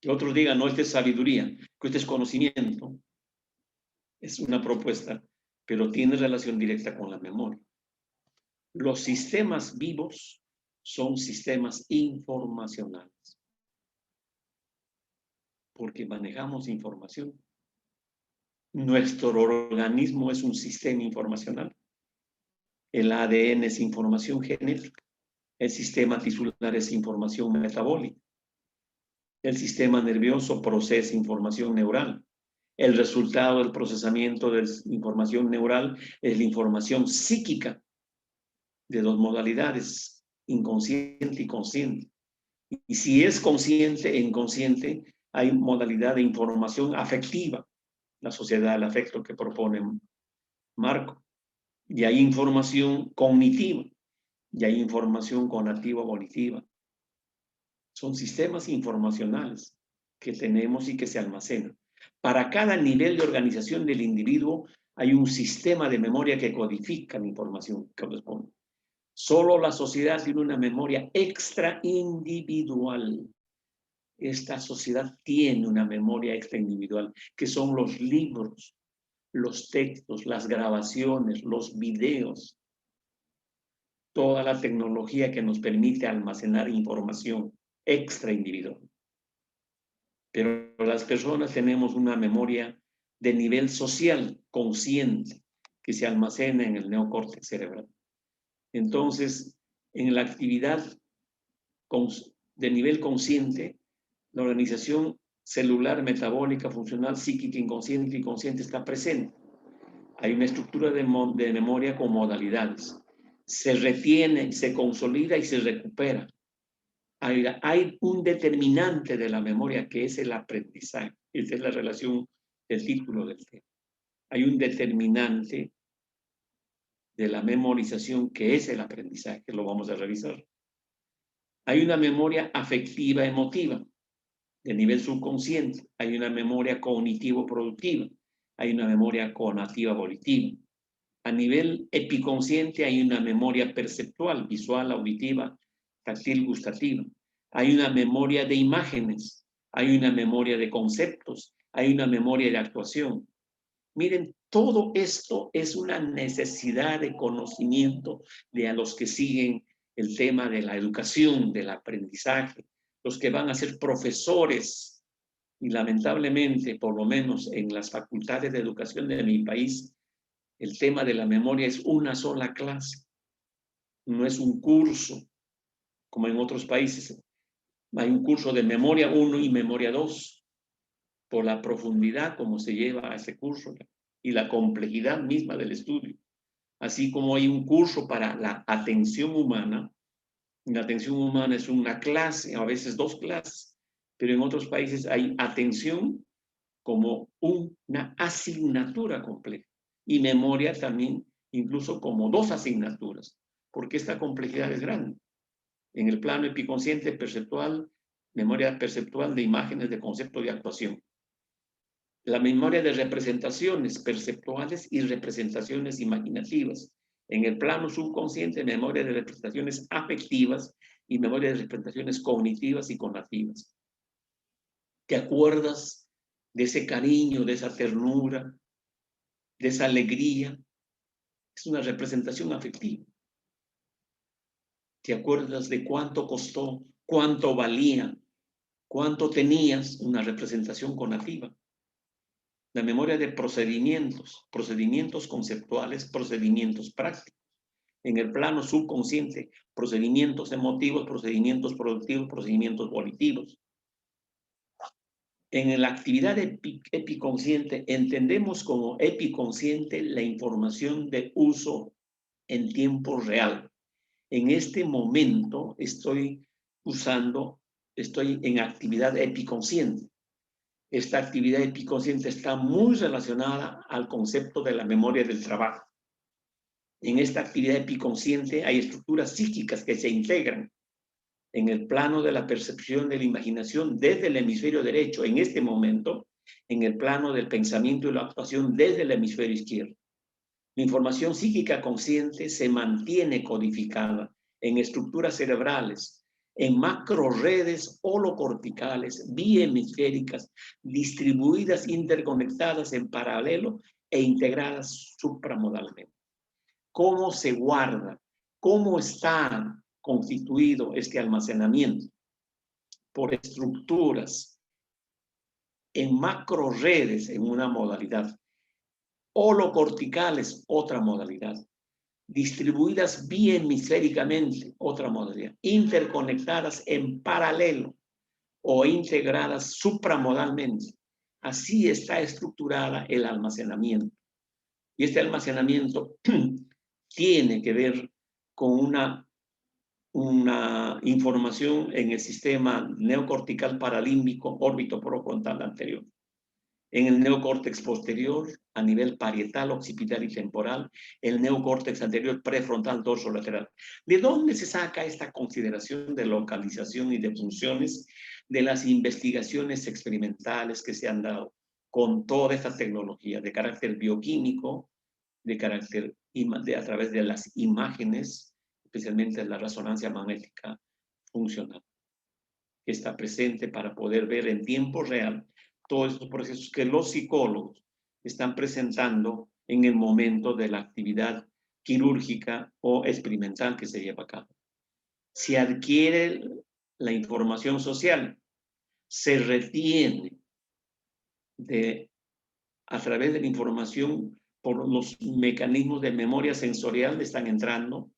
Que otros digan, no, esta es sabiduría, que este es conocimiento. Es una propuesta, pero tiene relación directa con la memoria. Los sistemas vivos son sistemas informacionales, porque manejamos información. Nuestro organismo es un sistema informacional. El ADN es información genética. El sistema tisular es información metabólica. El sistema nervioso procesa información neural. El resultado del procesamiento de información neural es la información psíquica de dos modalidades, inconsciente y consciente. Y si es consciente e inconsciente, hay modalidad de información afectiva, la sociedad del afecto que propone Marco. Y hay información cognitiva, y hay información conativa volitiva. Son sistemas informacionales que tenemos y que se almacenan. Para cada nivel de organización del individuo hay un sistema de memoria que codifica la información que corresponde. Solo la sociedad tiene una memoria extraindividual. Esta sociedad tiene una memoria extraindividual, que son los libros, los textos, las grabaciones, los videos, toda la tecnología que nos permite almacenar información extraindividual. Pero las personas tenemos una memoria de nivel social, consciente, que se almacena en el neocórtex cerebral. Entonces, en la actividad de nivel consciente, la organización celular, metabólica, funcional, psíquica, inconsciente y consciente está presente. Hay una estructura de memoria con modalidades. Se retiene, se consolida y se recupera. Hay un determinante de la memoria que es el aprendizaje. Esa es la relación del título del tema. Hay un determinante de la memorización que es el aprendizaje, que lo vamos a revisar. Hay una memoria afectiva emotiva de nivel subconsciente. Hay una memoria cognitivo-productiva. Hay una memoria conativa volitiva. A nivel epiconsciente hay una memoria perceptual, visual, auditiva, táctil, gustativa. Hay una memoria de imágenes. Hay una memoria de conceptos. Hay una memoria de actuación. Miren, todo esto es una necesidad de conocimiento de a los que siguen el tema de la educación, del aprendizaje, los que van a ser profesores. Y lamentablemente, por lo menos en las facultades de educación de mi país, el tema de la memoria es una sola clase. No es un curso, como en otros países. Hay un curso de memoria 1 y memoria 2, por la profundidad como se lleva a ese curso y la complejidad misma del estudio. Así como hay un curso para la atención humana. La atención humana es una clase, a veces dos clases, pero en otros países hay atención como una asignatura compleja y memoria también incluso como dos asignaturas, porque esta complejidad es grande. En el plano epiconsciente perceptual, memoria perceptual de imágenes de concepto de actuación. La memoria de representaciones perceptuales y representaciones imaginativas. En el plano subconsciente, memoria de representaciones afectivas y memoria de representaciones cognitivas y conativas. ¿Te acuerdas de ese cariño, de esa ternura, de esa alegría? Es una representación afectiva. ¿Te acuerdas de cuánto costó, cuánto valía, cuánto tenías? Una representación conativa. La memoria de procedimientos, procedimientos conceptuales, procedimientos prácticos. En el plano subconsciente, procedimientos emotivos, procedimientos productivos, procedimientos volitivos. En la actividad epiconsciente, entendemos como epiconsciente la información de uso en tiempo real. En este momento estoy en actividad epiconsciente. Esta actividad epiconsciente está muy relacionada al concepto de la memoria del trabajo. En esta actividad epiconsciente hay estructuras psíquicas que se integran en el plano de la percepción de la imaginación desde el hemisferio derecho, en este momento, en el plano del pensamiento y la actuación desde el hemisferio izquierdo. La información psíquica consciente se mantiene codificada en estructuras cerebrales, en macroredes holocorticales, bihemisféricas, distribuidas, interconectadas en paralelo e integradas supramodalmente. ¿Cómo se guarda? ¿Cómo está constituido este almacenamiento? Por estructuras en macroredes en una modalidad, holocorticales otra modalidad, distribuidas bihemisféricamente otra modalidad, interconectadas en paralelo o integradas supramodalmente. Así está estructurada el almacenamiento. Y este almacenamiento tiene que ver con una información en el sistema neocortical paralímbico órbito prefrontal anterior. En el neocórtex posterior, a nivel parietal, occipital y temporal, el neocórtex anterior prefrontal dorsolateral. ¿De dónde se saca esta consideración de localización y de funciones? De las investigaciones experimentales que se han dado con toda esta tecnología de carácter bioquímico, de carácter a través de las imágenes, especialmente la resonancia magnética funcional, que está presente para poder ver en tiempo real todos estos procesos que los psicólogos están presentando en el momento de la actividad quirúrgica o experimental que se lleva a cabo. Se adquiere la información social, se retiene a través de la información por los mecanismos de memoria sensorial están entrando,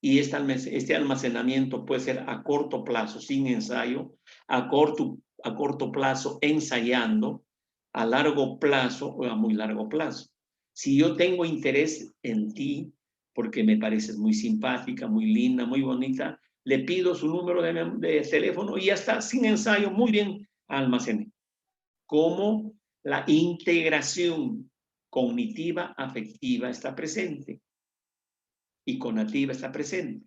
y este almacenamiento puede ser a corto plazo sin ensayo, a corto plazo ensayando, a largo plazo o a muy largo plazo. Si yo tengo interés en ti, porque me pareces muy simpática, muy linda, muy bonita, le pido su número de teléfono y ya está, sin ensayo, muy bien almacené. Como la integración cognitiva afectiva está presente y conativa está presente.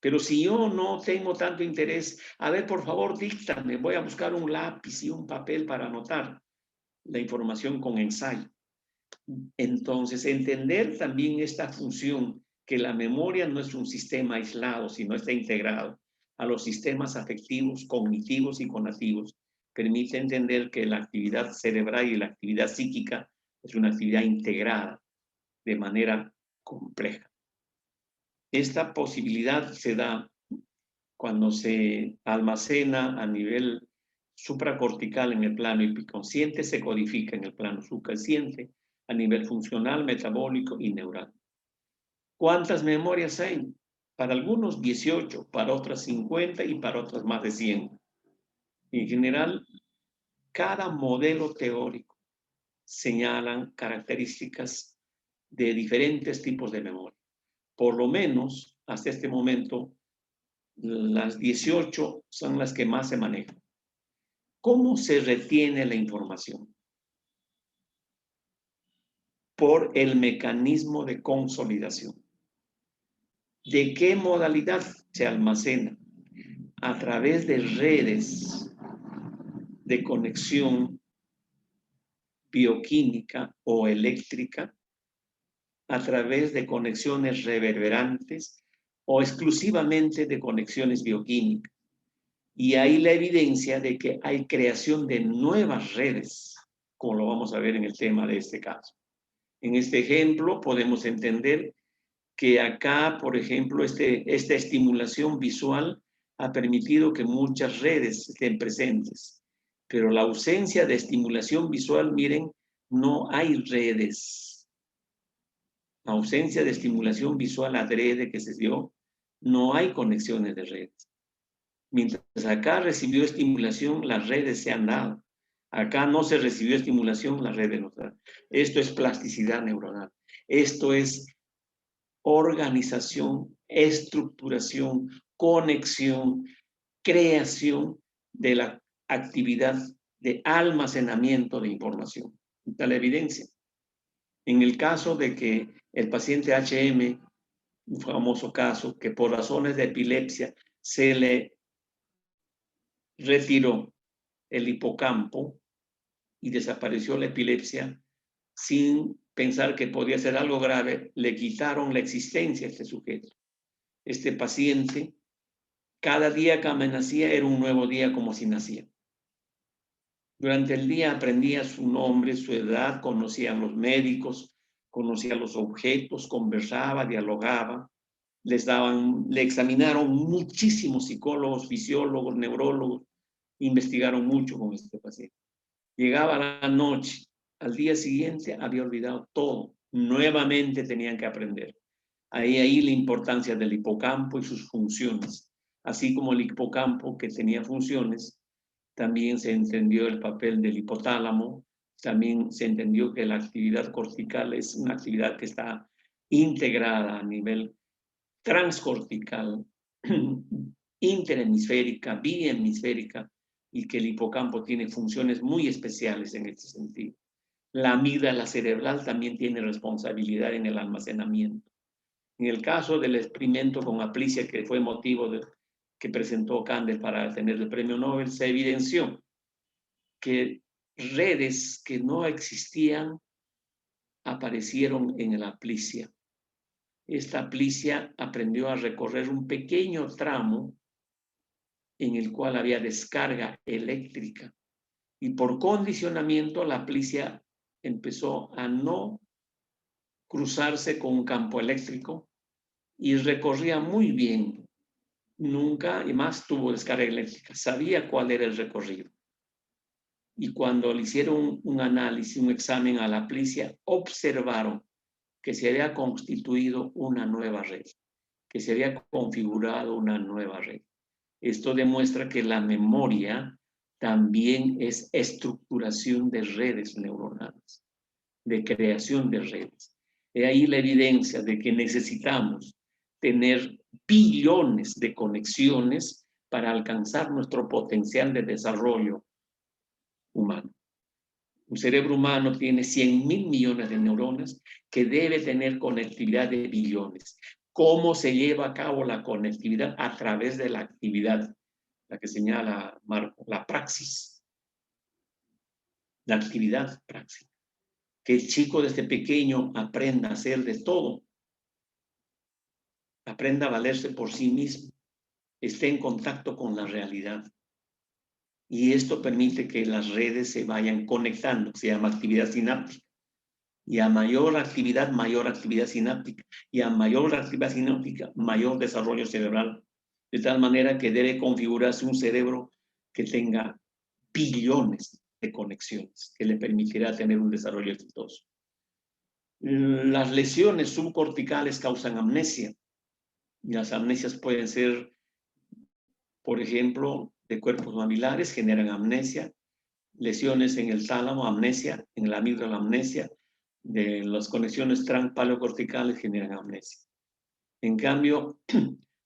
Pero si yo no tengo tanto interés, a ver, por favor, díctame, voy a buscar un lápiz y un papel para anotar la información con ensayo. Entonces, entender también esta función, que la memoria no es un sistema aislado, sino está integrado a los sistemas afectivos, cognitivos y conativos, permite entender que la actividad cerebral y la actividad psíquica es una actividad integrada de manera compleja. Esta posibilidad se da cuando se almacena a nivel supracortical en el plano epiconsciente, se codifica en el plano subconsciente a nivel funcional, metabólico y neural. ¿Cuántas memorias hay? Para algunos 18, para otras 50 y para otras más de 100. En general, cada modelo teórico señalan características de diferentes tipos de memoria. Por lo menos, hasta este momento, las 18 son las que más se manejan. ¿Cómo se retiene la información? por el mecanismo de consolidación. ¿De qué modalidad se almacena? A través de redes de conexión bioquímica o eléctrica, a través de conexiones reverberantes o exclusivamente de conexiones bioquímicas. Y hay la evidencia de que hay creación de nuevas redes, como lo vamos a ver en el tema de este caso. En este ejemplo podemos entender que acá, por ejemplo, esta estimulación visual ha permitido que muchas redes estén presentes. Pero la ausencia de estimulación visual, miren, no hay redes. La ausencia de estimulación visual adrede que se dio, no hay conexiones de redes. Mientras acá recibió estimulación, las redes se han dado. Acá no se recibió estimulación, las redes no se dan. Esto es plasticidad neuronal. Esto es organización, estructuración, conexión, creación de la actividad de almacenamiento de información. Está la evidencia. En el caso de que el paciente HM, un famoso caso, que por razones de epilepsia se le retiró el hipocampo y desapareció la epilepsia sin pensar que podía ser algo grave, le quitaron la existencia a este sujeto. Este paciente, cada día que amanecía era un nuevo día como si nacía. Durante el día aprendía su nombre, su edad, conocía a los médicos, conocía los objetos, conversaba, dialogaba. Le examinaron muchísimos psicólogos, fisiólogos, neurólogos, investigaron mucho con este paciente. Llegaba la noche, al día siguiente había olvidado todo, nuevamente tenían que aprender. Ahí la importancia del hipocampo y sus funciones, así como el hipocampo que tenía funciones, también se entendió el papel del hipotálamo, también se entendió que la actividad cortical es una actividad que está integrada a nivel transcortical, interhemisférica, bihemisférica, y que el hipocampo tiene funciones muy especiales en este sentido. La amígdala cerebral también tiene responsabilidad en el almacenamiento. En el caso del experimento con aplicia, que fue motivo que presentó Kandel para tener el premio Nobel, se evidenció que redes que no existían aparecieron en la aplicia. Esta aplicia aprendió a recorrer un pequeño tramo en el cual había descarga eléctrica y por condicionamiento la aplicia empezó a no cruzarse con un campo eléctrico y recorría muy bien. Nunca y más tuvo descarga eléctrica, sabía cuál era el recorrido. Y cuando le hicieron un análisis, un examen a la aplicia, observaron que se había constituido una nueva red, que se había configurado una nueva red. Esto demuestra que la memoria también es estructuración de redes neuronales, de creación de redes. He ahí la evidencia de que necesitamos tener billones de conexiones para alcanzar nuestro potencial de desarrollo humano. Un cerebro humano tiene 100.000 millones de neuronas que debe tener conectividad de billones. ¿Cómo se lleva a cabo la conectividad? A través de la actividad, la que señala Marco, la praxis. La actividad práctica. Que el chico desde pequeño aprenda a hacer de todo. Aprenda a valerse por sí mismo. Esté en contacto con la realidad. Y esto permite que las redes se vayan conectando, se llama actividad sináptica. Y a mayor actividad sináptica. Y a mayor actividad sináptica, mayor desarrollo cerebral. De tal manera que debe configurarse un cerebro que tenga billones de conexiones, que le permitirá tener un desarrollo exitoso. Las lesiones subcorticales causan amnesia. Y las amnesias pueden ser, por ejemplo, de cuerpos mamilares, generan amnesia. Lesiones en el tálamo, amnesia. En la amígdala, amnesia. De las conexiones transpaleocorticales generan amnesia. En cambio,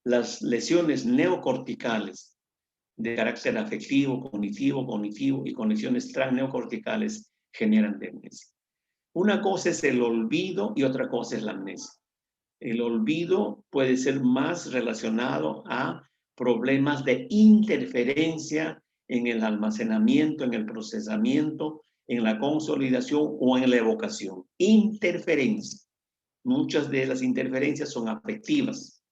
las lesiones neocorticales de carácter afectivo, cognitivo y conexiones transneocorticales generan amnesia. Una cosa es el olvido y otra cosa es la amnesia. El olvido puede ser más relacionado a problemas de interferencia en el almacenamiento, en el procesamiento, en la consolidación o en la evocación. Interferencia. Muchas de las interferencias son afectivas,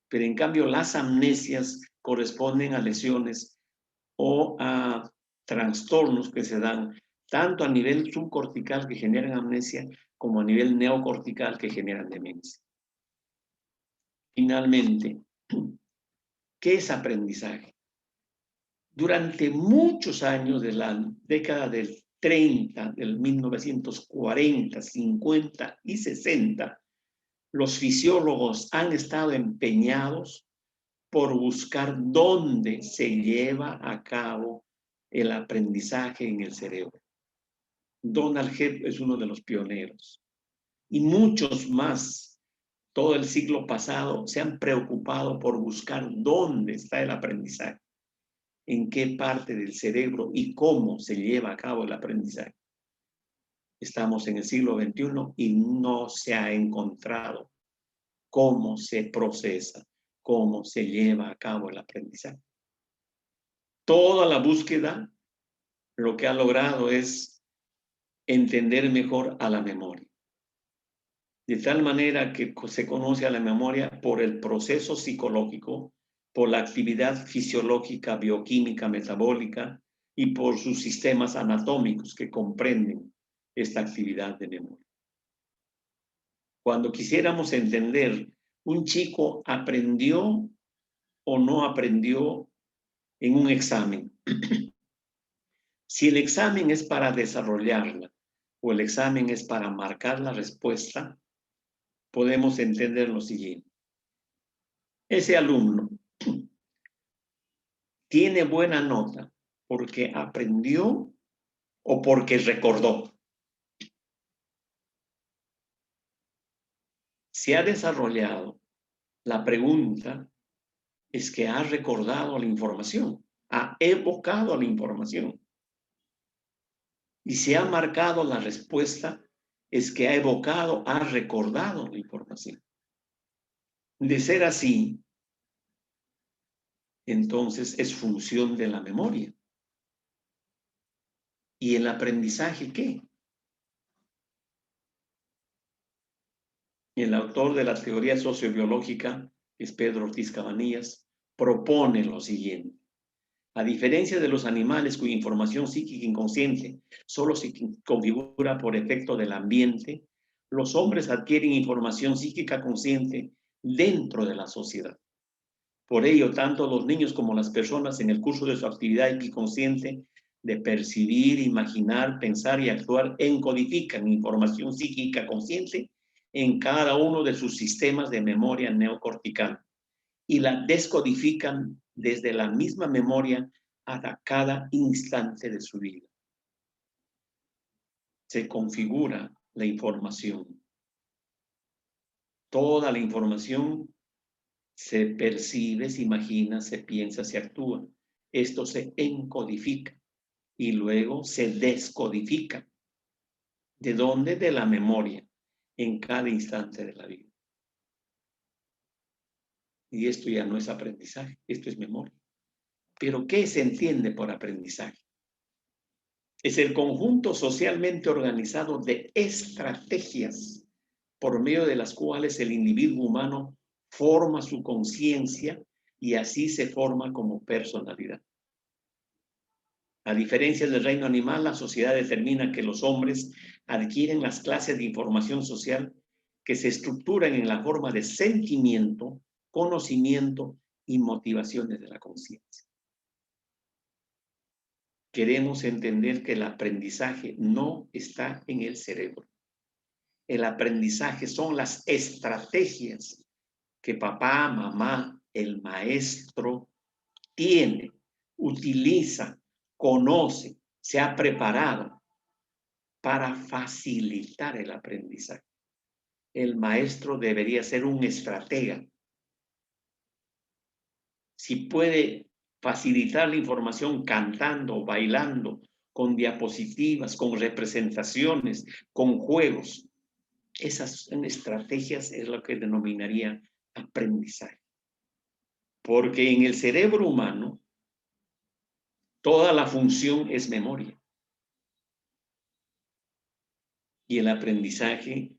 pero en cambio las amnesias corresponden a lesiones o a trastornos que se dan tanto a nivel subcortical que generan amnesia como a nivel neocortical que generan demencia. Finalmente, ¿qué es aprendizaje? Durante muchos años de la década del 30, del 1940, 50 y 60, los fisiólogos han estado empeñados por buscar dónde se lleva a cabo el aprendizaje en el cerebro. Donald Hebb es uno de los pioneros. Y muchos más, todo el siglo pasado, se han preocupado por buscar dónde está el aprendizaje, en qué parte del cerebro y cómo se lleva a cabo el aprendizaje. Estamos en el siglo XXI y no se ha encontrado cómo se procesa, cómo se lleva a cabo el aprendizaje. Toda la búsqueda lo que ha logrado es entender mejor a la memoria. De tal manera que se conoce a la memoria por el proceso psicológico, por la actividad fisiológica, bioquímica, metabólica y por sus sistemas anatómicos que comprenden esta actividad de memoria. Cuando quisiéramos entender, ¿un chico aprendió o no aprendió en un examen? Si el examen es para desarrollarla o el examen es para marcar la respuesta, podemos entender lo siguiente. Ese alumno tiene buena nota porque aprendió o porque recordó. Si ha desarrollado, la pregunta es que ha recordado la información, ha evocado la información. Y si ha marcado la respuesta, es que ha evocado, ha recordado la información. De ser así, entonces es función de la memoria. ¿Y el aprendizaje qué? El autor de la teoría sociobiológica, que es Pedro Ortiz Cabanillas, propone lo siguiente. A diferencia de los animales cuya información psíquica inconsciente solo se configura por efecto del ambiente, los hombres adquieren información psíquica consciente dentro de la sociedad. Por ello, tanto los niños como las personas en el curso de su actividad inconsciente de percibir, imaginar, pensar y actuar encodifican información psíquica consciente en cada uno de sus sistemas de memoria neocortical y la descodifican desde la misma memoria a cada instante de su vida. Se configura la información. Toda la información se percibe, se imagina, se piensa, se actúa. Esto se encodifica y luego se descodifica. ¿De dónde? De la memoria, en cada instante de la vida. Y esto ya no es aprendizaje, esto es memoria. Pero ¿qué se entiende por aprendizaje? Es el conjunto socialmente organizado de estrategias por medio de las cuales el individuo humano forma su conciencia y así se forma como personalidad. A diferencia del reino animal, la sociedad determina que los hombres adquieren las clases de información social que se estructuran en la forma de sentimiento, conocimiento y motivaciones de la conciencia. Queremos entender que el aprendizaje no está en el cerebro. El aprendizaje son las estrategias que papá, mamá, el maestro tiene, utiliza, conoce, se ha preparado para facilitar el aprendizaje. El maestro debería ser un estratega. Si puede facilitar la información cantando, bailando con diapositivas, con representaciones, con juegos. Esas estrategias es lo que denominaría aprendizaje. Porque en el cerebro humano, toda la función es memoria. Y el aprendizaje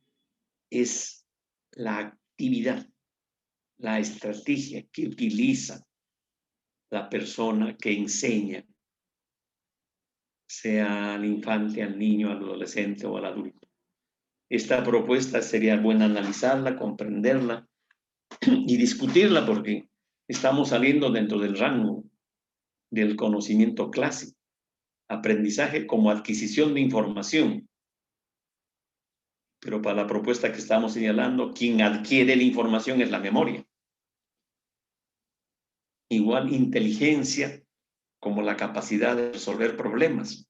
es la actividad, la estrategia que utiliza la persona que enseña, sea al infante, al niño, al adolescente o al adulto. Esta propuesta sería buena analizarla, comprenderla y discutirla porque estamos saliendo dentro del rango del conocimiento clásico. Aprendizaje como adquisición de información. Pero para la propuesta que estamos señalando, quien adquiere la información es la memoria. Igual inteligencia como la capacidad de resolver problemas.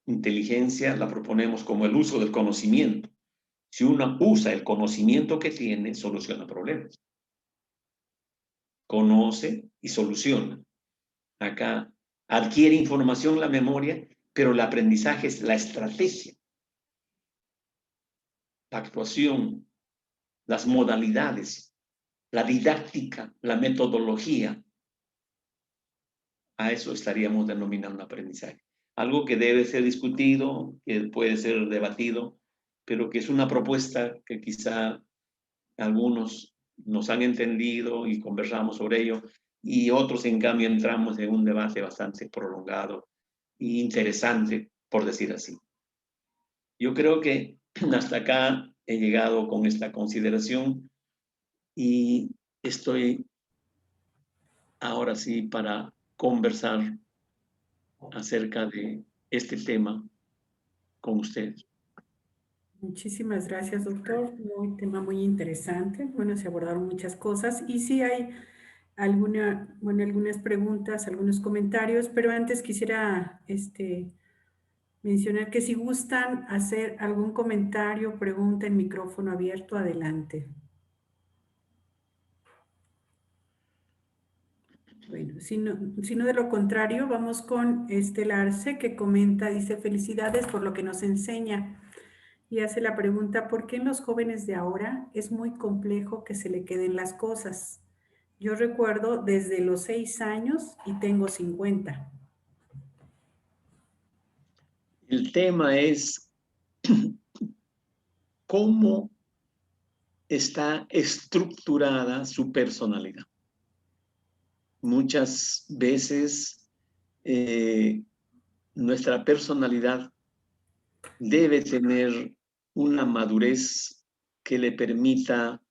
Inteligencia la proponemos como el uso del conocimiento. Si uno usa el conocimiento que tiene, soluciona problemas. Conoce y soluciona. Acá adquiere información la memoria, pero el aprendizaje es la estrategia, la actuación, las modalidades, la didáctica, la metodología. A eso estaríamos denominando aprendizaje. Algo que debe ser discutido, que puede ser debatido, pero que es una propuesta que quizá algunos nos han entendido y conversamos sobre ello, y otros en cambio entramos en un debate bastante prolongado e interesante, por decir así. Yo creo que hasta acá he llegado con esta consideración y estoy ahora sí para conversar acerca de este tema con ustedes. Muchísimas gracias, doctor. Un tema muy interesante. Bueno, se abordaron muchas cosas y sí hay algunas preguntas, algunos comentarios, pero antes quisiera mencionar que si gustan hacer algún comentario, pregunta en micrófono abierto, adelante. Bueno, si no de lo contrario, vamos con Estela Arce, que comenta, dice, felicidades por lo que nos enseña. Y hace la pregunta, ¿por qué en los jóvenes de ahora es muy complejo que se le queden las cosas? Yo recuerdo desde los 6 años y tengo 50. El tema es cómo está estructurada su personalidad. Muchas veces nuestra personalidad debe tener una madurez que le permita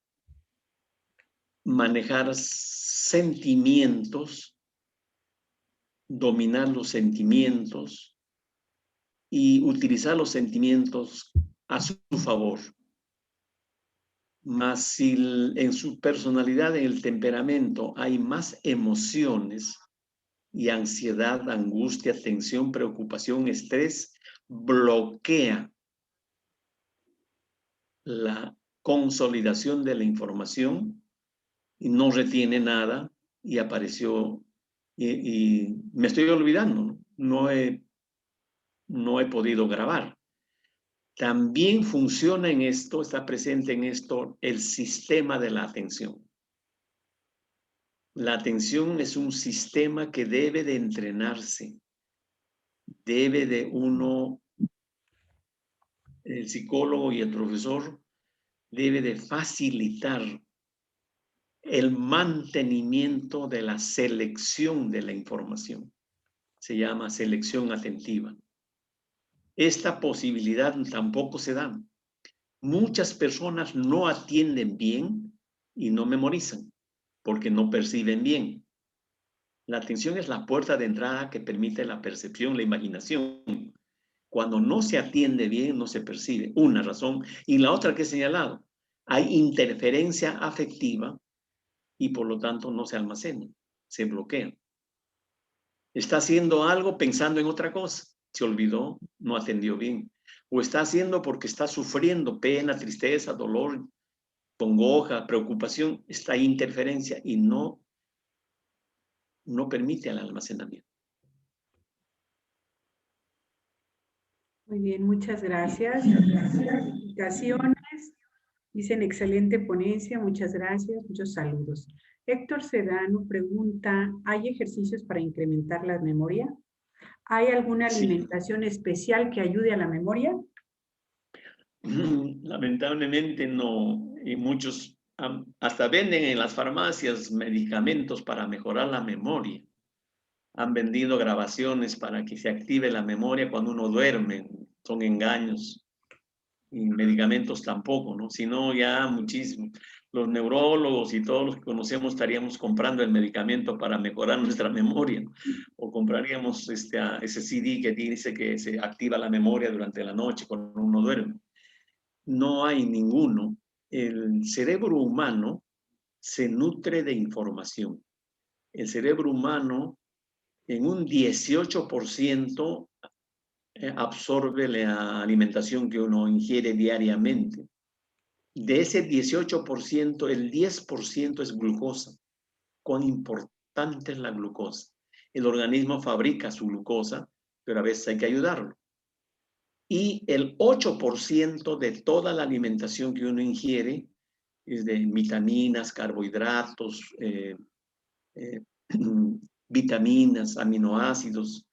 manejar sentimientos, dominar los sentimientos y utilizar los sentimientos a su favor. Mas si en su personalidad, en el temperamento, hay más emociones y ansiedad, angustia, tensión, preocupación, estrés, bloquea la consolidación de la información y no retiene nada y apareció y me estoy olvidando, no he podido grabar. También funciona en esto, está presente en esto el sistema de la atención. La atención es un sistema que debe de entrenarse, debe de uno, el psicólogo y el profesor, debe de facilitar el mantenimiento de la selección de la información. Se llama selección atentiva. Esta posibilidad tampoco se da. Muchas personas no atienden bien y no memorizan porque no perciben bien. La atención es la puerta de entrada que permite la percepción, la imaginación. Cuando no se atiende bien, no se percibe. Una razón. Y la otra que he señalado, hay interferencia afectiva y por lo tanto no se almacena, se bloquea. Está haciendo algo pensando en otra cosa. Se olvidó, no atendió bien. O está haciendo porque está sufriendo pena, tristeza, dolor, congoja, preocupación. Está ahí interferencia y no permite el almacenamiento. Muy bien, muchas gracias. Felicitaciones. Dicen excelente ponencia, muchas gracias, muchos saludos. Héctor Sedano pregunta, ¿hay ejercicios para incrementar la memoria? ¿Hay alguna Sí. alimentación especial que ayude a la memoria? Lamentablemente no, y muchos hasta venden en las farmacias medicamentos para mejorar la memoria. Han vendido grabaciones para que se active la memoria cuando uno duerme, son engaños. Y medicamentos tampoco, ¿no? Sino ya muchísimo. Los neurólogos y todos los que conocemos estaríamos comprando el medicamento para mejorar nuestra memoria, o compraríamos ese CD que dice que se activa la memoria durante la noche cuando uno duerme. No hay ninguno. El cerebro humano se nutre de información. El cerebro humano en un 18% absorbe la alimentación que uno ingiere diariamente. De ese 18%, el 10% es glucosa. ¿Cuán importante es la glucosa? El organismo fabrica su glucosa, pero a veces hay que ayudarlo. Y el 8% de toda la alimentación que uno ingiere es de vitaminas, carbohidratos, vitaminas, aminoácidos.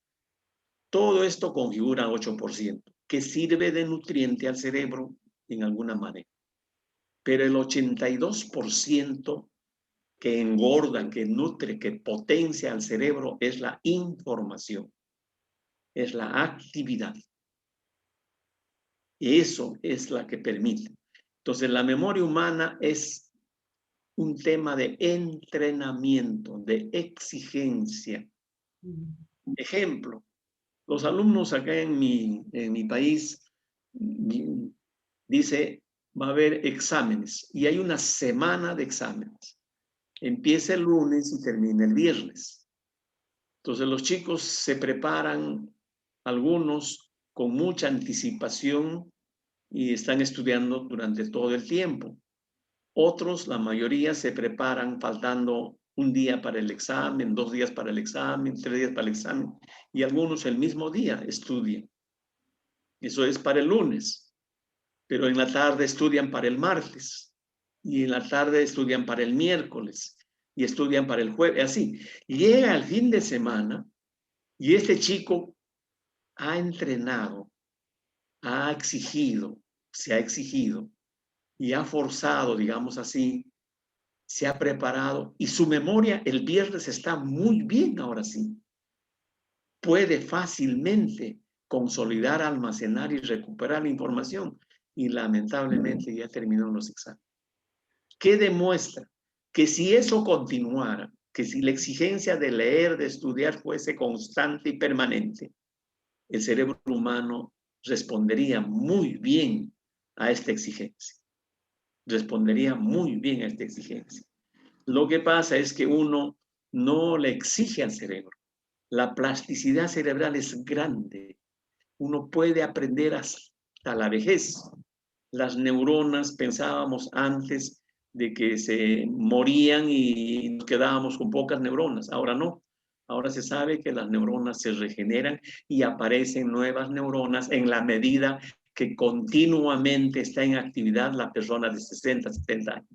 Todo esto configura 8%, que sirve de nutriente al cerebro en alguna manera. Pero el 82% que engorda, que nutre, que potencia al cerebro es la información, es la actividad. Y eso es la que permite. Entonces, la memoria humana es un tema de entrenamiento, de exigencia. Ejemplo, los alumnos acá en mi país, dice, va a haber exámenes y hay una semana de exámenes. Empieza el lunes y termina el viernes. Entonces los chicos se preparan, algunos con mucha anticipación y están estudiando durante todo el tiempo. Otros, la mayoría, se preparan faltando un día para el examen, 2 días para el examen, 3 días para el examen, y algunos el mismo día estudian. Eso es para el lunes, pero en la tarde estudian para el martes, y en la tarde estudian para el miércoles, y estudian para el jueves, así. Llega el fin de semana, y este chico ha entrenado, ha exigido, se ha exigido, y ha forzado, digamos así, se ha preparado y su memoria el viernes está muy bien ahora sí. Puede fácilmente consolidar, almacenar y recuperar la información y lamentablemente ya terminó los exámenes. ¿Qué demuestra? Que si eso continuara, que si la exigencia de leer, de estudiar fuese constante y permanente, el cerebro humano respondería muy bien a esta exigencia. Respondería muy bien a esta exigencia. Lo que pasa es que uno no le exige al cerebro. La plasticidad cerebral es grande. Uno puede aprender hasta la vejez. Las neuronas, pensábamos antes de que se morían y nos quedábamos con pocas neuronas. Ahora no. Ahora se sabe que las neuronas se regeneran y aparecen nuevas neuronas en la medida que continuamente está en actividad la persona de 60, 70 años.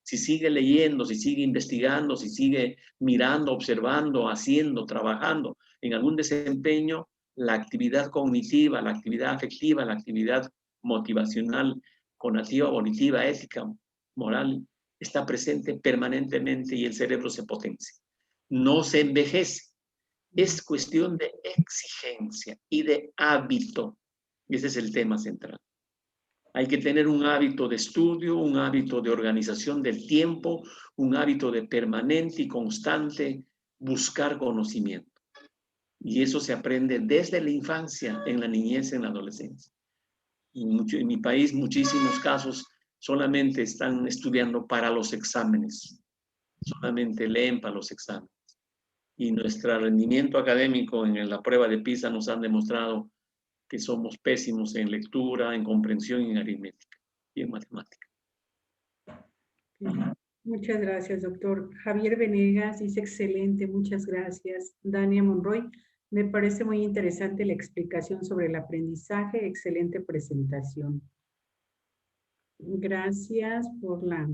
Si sigue leyendo, si sigue investigando, si sigue mirando, observando, haciendo, trabajando en algún desempeño, la actividad cognitiva, la actividad afectiva, la actividad motivacional, conativa, volitiva, ética, moral, está presente permanentemente y el cerebro se potencia. No se envejece. Es cuestión de exigencia y de hábito. Ese es el tema central. Hay que tener un hábito de estudio, un hábito de organización del tiempo, un hábito de permanente y constante buscar conocimiento. Y eso se aprende desde la infancia, en la niñez, en la adolescencia. En mi país, muchísimos casos solamente están estudiando para los exámenes, solamente leen para los exámenes. Y nuestro rendimiento académico en la prueba de PISA nos han demostrado que somos pésimos en lectura, en comprensión y en aritmética y en matemática. Muchas gracias, doctor. Javier Venegas dice excelente, muchas gracias. Dania Monroy, Me parece muy interesante la explicación sobre el aprendizaje. Excelente presentación. Gracias por la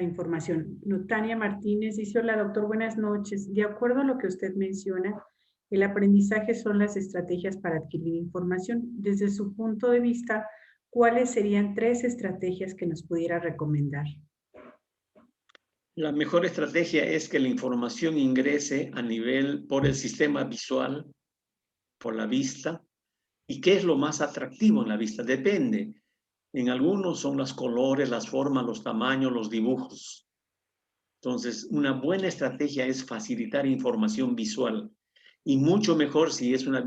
información. Tania Martínez dice, hola doctor, buenas noches. De acuerdo a lo que usted menciona, el aprendizaje son las estrategias para adquirir información. Desde su punto de vista, ¿cuáles serían 3 estrategias que nos pudiera recomendar? La mejor estrategia es que la información ingrese a nivel por el sistema visual, por la vista. ¿Y qué es lo más atractivo en la vista? Depende. En algunos son los colores, las formas, los tamaños, los dibujos. Entonces, una buena estrategia es facilitar información visual. Y mucho mejor si es una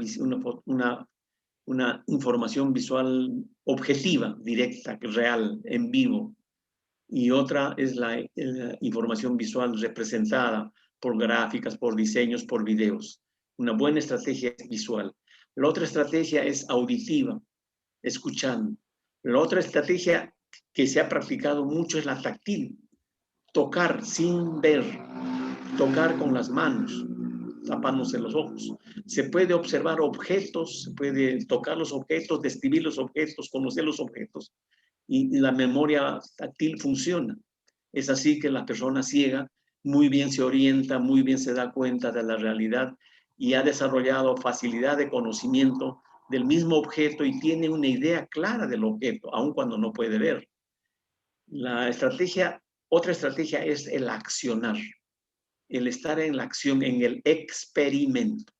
información visual objetiva, directa, real, en vivo. Y otra es la información visual representada por gráficas, por diseños, por videos. Una buena estrategia es visual. La otra estrategia es auditiva, escuchando. La otra estrategia que se ha practicado mucho es la táctil, tocar sin ver, tocar con las manos, tapándose los ojos. Se puede observar objetos, se puede tocar los objetos, describir los objetos, conocer los objetos, y la memoria táctil funciona. Es así que la persona ciega muy bien se orienta, muy bien se da cuenta de la realidad y ha desarrollado facilidad de conocimiento del mismo objeto y tiene una idea clara del objeto, aun cuando no puede ver. Otra estrategia es el accionar, el estar en la acción, en el experimento.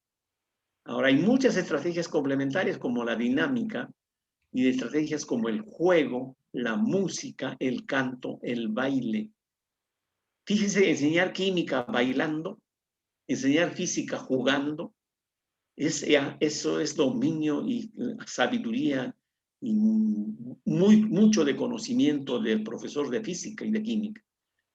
Ahora, hay muchas estrategias complementarias como la dinámica y de estrategias como el juego, la música, el canto, el baile. Fíjese, enseñar química bailando, enseñar física jugando, eso es dominio y sabiduría y mucho de conocimiento del profesor de física y de química.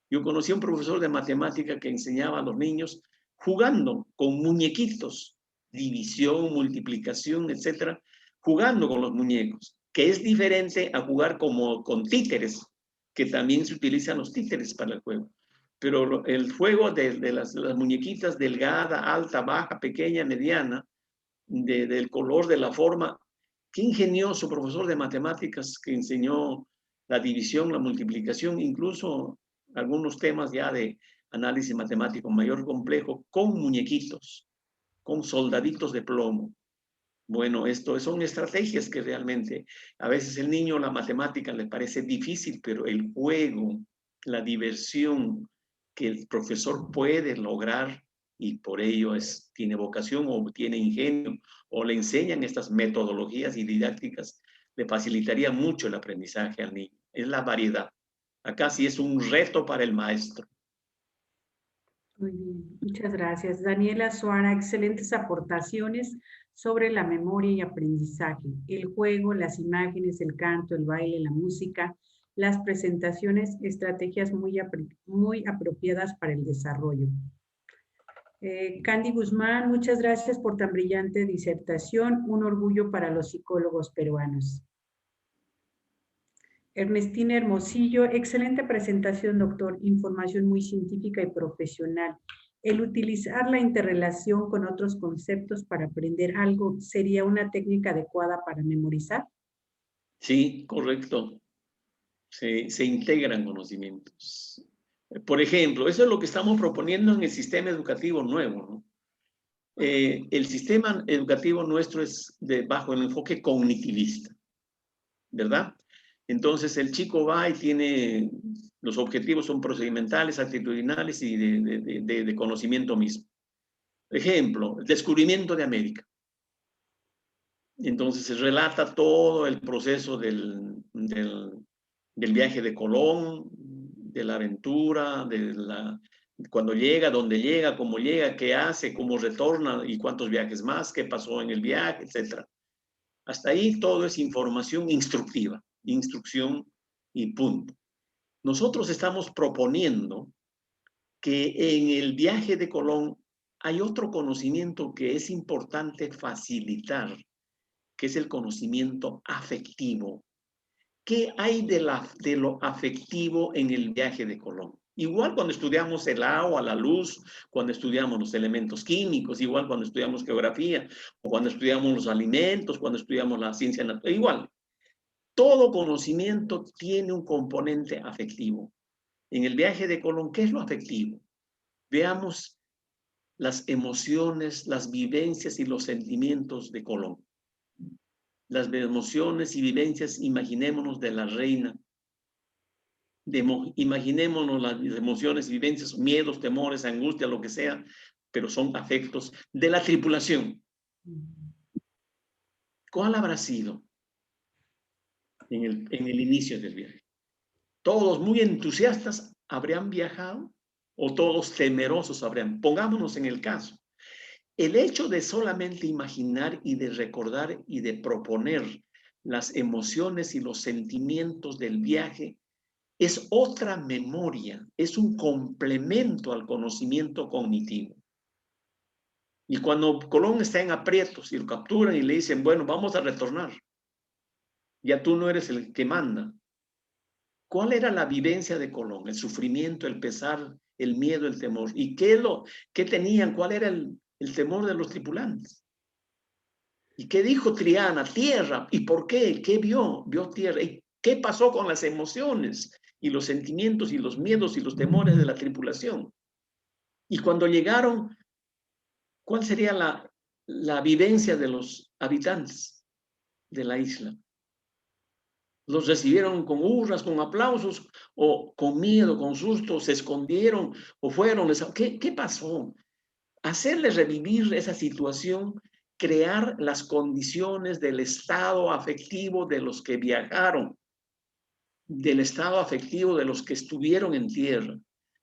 Yo conocí a un profesor de matemática que enseñaba a los niños jugando con muñequitos, división, multiplicación, etcétera, jugando con los muñecos, que es diferente a jugar como con títeres, que también se utilizan los títeres para el juego. Pero el juego de las muñequitas delgada, alta, baja, pequeña, mediana, del color, de la forma, qué ingenioso profesor de matemáticas que enseñó la división, la multiplicación, incluso algunos temas ya de análisis matemático mayor complejo, con muñequitos, con soldaditos de plomo. Bueno, esto son estrategias que realmente a veces el niño la matemática le parece difícil, pero el juego, la diversión que el profesor puede lograr y por ello tiene vocación o tiene ingenio o le enseñan estas metodologías y didácticas, le facilitaría mucho el aprendizaje al niño. Es la variedad. Acá sí es un reto para el maestro. Muy bien, muchas gracias. Daniela Suara, excelentes aportaciones sobre la memoria y aprendizaje, el juego, las imágenes, el canto, el baile, la música, las presentaciones, estrategias muy apropiadas para el desarrollo. Candy Guzmán, muchas gracias por tan brillante disertación, un orgullo para los psicólogos peruanos. Ernestina Hermosillo, excelente presentación, doctor. Información muy científica y profesional. El utilizar la interrelación con otros conceptos para aprender algo sería una técnica adecuada para memorizar. Sí, correcto. Se integran conocimientos. Por ejemplo, eso es lo que estamos proponiendo en el sistema educativo nuevo, ¿no? El sistema educativo nuestro es bajo el enfoque cognitivista, ¿verdad? Entonces el chico va y tiene, los objetivos son procedimentales, actitudinales y de conocimiento mismo. Ejemplo, el descubrimiento de América. Entonces se relata todo el proceso del viaje de Colón, de la aventura, cuando llega, dónde llega, cómo llega, qué hace, cómo retorna y cuántos viajes más, qué pasó en el viaje, etc. Hasta ahí todo es información instructiva, instrucción y punto. Nosotros estamos proponiendo que en el viaje de Colón hay otro conocimiento que es importante facilitar, que es el conocimiento afectivo. ¿Qué hay de lo afectivo en el viaje de Colón? Igual cuando estudiamos el agua, la luz, cuando estudiamos los elementos químicos, igual cuando estudiamos geografía, o cuando estudiamos los alimentos, cuando estudiamos la ciencia natural, igual. Todo conocimiento tiene un componente afectivo. En el viaje de Colón, ¿qué es lo afectivo? Veamos las emociones, las vivencias y los sentimientos de Colón. Las emociones y vivencias, imaginémonos de la reina, imaginémonos las emociones y vivencias, miedos, temores, angustia, lo que sea, pero son afectos de la tripulación. ¿Cuál habrá sido en el inicio del viaje? ¿Todos muy entusiastas habrían viajado o todos temerosos habrían? Pongámonos en el caso. El hecho de solamente imaginar y de recordar y de proponer las emociones y los sentimientos del viaje es otra memoria, es un complemento al conocimiento cognitivo. Y cuando Colón está en aprietos y lo capturan y le dicen, bueno, vamos a retornar, ya tú no eres el que manda. ¿Cuál era la vivencia de Colón? El sufrimiento, el pesar, el miedo, el temor. ¿Y qué tenían? ¿Cuál era el temor de los tripulantes? ¿Y qué dijo Triana? Tierra. ¿Y por qué? ¿Qué vio? Vio tierra. ¿Y qué pasó con las emociones y los sentimientos y los miedos y los temores de la tripulación? Y cuando llegaron, ¿cuál sería la vivencia de los habitantes de la isla? ¿Los recibieron con hurras, con aplausos, o con miedo, con susto, se escondieron, o fueron? ¿Qué pasó? Hacerles revivir esa situación, crear las condiciones del estado afectivo de los que viajaron, del estado afectivo de los que estuvieron en tierra,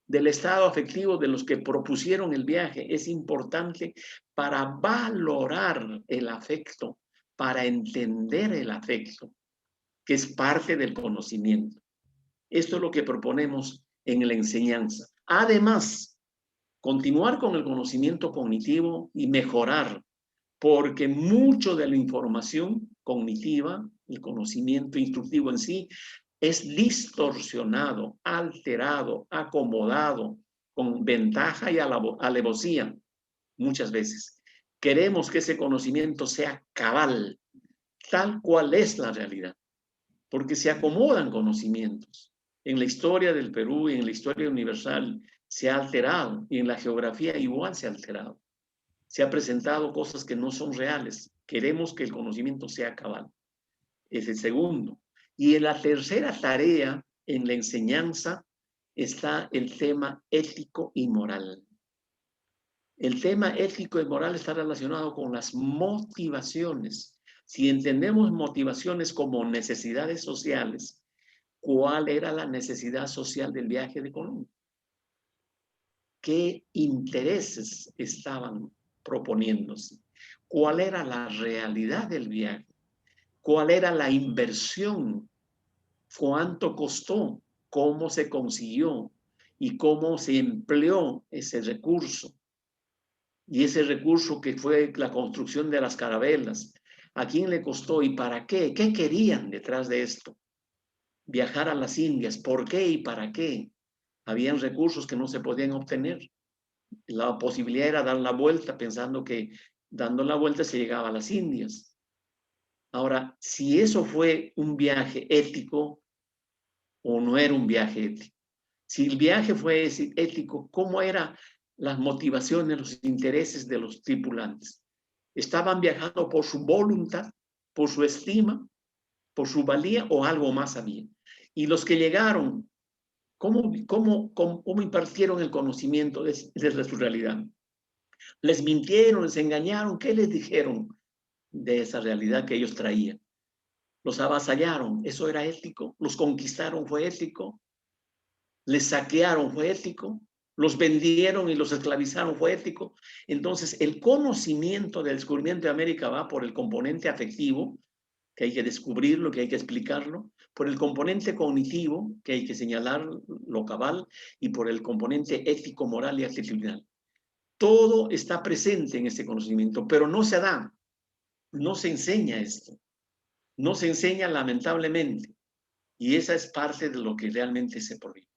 del estado afectivo de los que propusieron el viaje, es importante para valorar el afecto, para entender el afecto, que es parte del conocimiento. Esto es lo que proponemos en la enseñanza. Además, continuar con el conocimiento cognitivo y mejorar, porque mucho de la información cognitiva, el conocimiento instructivo en sí, es distorsionado, alterado, acomodado, con ventaja y alevosía muchas veces. Queremos que ese conocimiento sea cabal, tal cual es la realidad, porque se acomodan conocimientos. En la historia del Perú y en la historia universal se ha alterado, y en la geografía igual se ha alterado. Se ha presentado cosas que no son reales. Queremos que el conocimiento sea cabal. Es el segundo. Y en la tercera tarea, en la enseñanza, está el tema ético y moral. El tema ético y moral está relacionado con las motivaciones. Si entendemos motivaciones como necesidades sociales, ¿cuál era la necesidad social del viaje de Colón? ¿Qué intereses estaban proponiéndose? ¿Cuál era la realidad del viaje? ¿Cuál era la inversión? ¿Cuánto costó? ¿Cómo se consiguió? ¿Y cómo se empleó ese recurso? Y ese recurso que fue la construcción de las carabelas, ¿a quién le costó y para qué? ¿Qué querían detrás de esto? Viajar a las Indias, ¿por qué y para qué? Habían recursos que no se podían obtener. La posibilidad era dar la vuelta, pensando que dando la vuelta se llegaba a las Indias. Ahora, si eso fue un viaje ético o no era un viaje ético. Si el viaje fue ético, ¿cómo eran las motivaciones, los intereses de los tripulantes? ¿Estaban viajando por su voluntad, por su estima, por su valía o algo más había? Y los que llegaron, ¿cómo impartieron el conocimiento desde su realidad? ¿Les mintieron, les engañaron? ¿Qué les dijeron de esa realidad que ellos traían? ¿Los avasallaron? ¿Eso era ético? ¿Los conquistaron? ¿Fue ético? ¿Les saquearon? ¿Fue ético? ¿Los vendieron y los esclavizaron? ¿Fue ético? Entonces, el conocimiento del descubrimiento de América va por el componente afectivo, que hay que descubrirlo, que hay que explicarlo, por el componente cognitivo, que hay que señalar lo cabal, y por el componente ético, moral y actitudinal. Todo está presente en este conocimiento, pero no se da, no se enseña esto, no se enseña lamentablemente, y esa es parte de lo que realmente se prohíbe.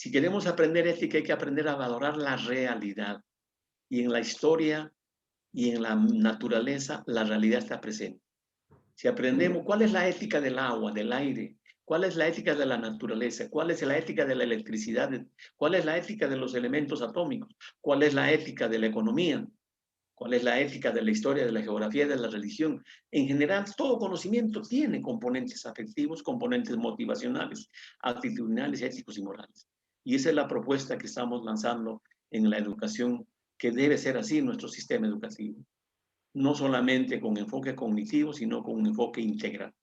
Si queremos aprender ética, hay que aprender a valorar la realidad. Y en la historia y en la naturaleza, la realidad está presente. Si aprendemos cuál es la ética del agua, del aire, cuál es la ética de la naturaleza, cuál es la ética de la electricidad, cuál es la ética de los elementos atómicos, cuál es la ética de la economía, cuál es la ética de la historia, de la geografía, de la religión. En general, todo conocimiento tiene componentes afectivos, componentes motivacionales, actitudinales, éticos y morales. Y esa es la propuesta que estamos lanzando en la educación, que debe ser así en nuestro sistema educativo. No solamente con enfoque cognitivo, sino con un enfoque integral.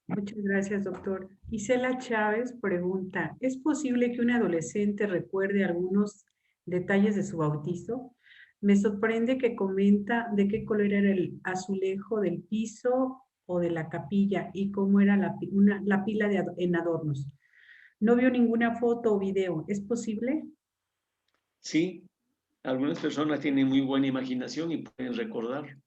Muchas gracias, doctor. Isela Chávez pregunta, ¿es posible que un adolescente recuerde algunos detalles de su bautizo? Me sorprende que comenta de qué color era el azulejo del piso o de la capilla y cómo era la pila en adornos. No vio ninguna foto o video. ¿Es posible? Sí, algunas personas tienen muy buena imaginación y pueden recordar.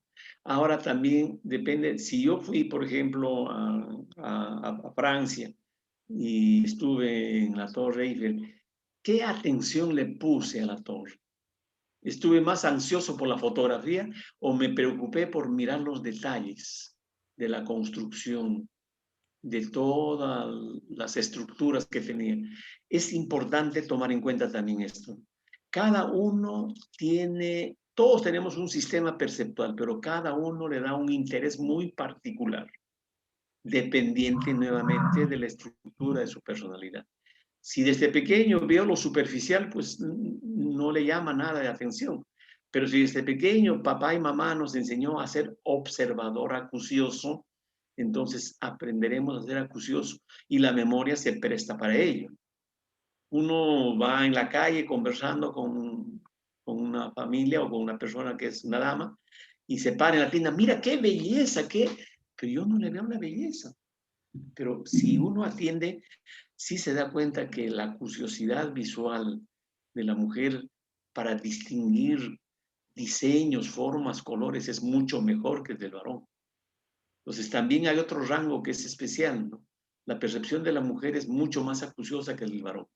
Ahora también depende, si yo fui, por ejemplo, a Francia y estuve en la Torre Eiffel, ¿qué atención le puse a la torre? ¿Estuve más ansioso por la fotografía o me preocupé por mirar los detalles de la construcción, de todas las estructuras que tenía? Es importante tomar en cuenta también esto. Cada uno tiene, todos tenemos un sistema perceptual, pero cada uno le da un interés muy particular, dependiente nuevamente de la estructura de su personalidad. Si desde pequeño veo lo superficial, pues no le llama nada de atención. Pero si desde pequeño papá y mamá nos enseñó a ser observador acucioso, entonces aprenderemos a ser acucioso y la memoria se presta para ello. Uno va en la calle conversando con una familia o con una persona que es una dama y se para en la tienda, mira qué belleza, qué, pero yo no le veo la belleza. Pero si uno atiende, sí se da cuenta que la acuciosidad visual de la mujer para distinguir diseños, formas, colores es mucho mejor que el del varón. Entonces también hay otro rango que es especial, ¿no? La percepción de la mujer es mucho más acuciosa que el del varón.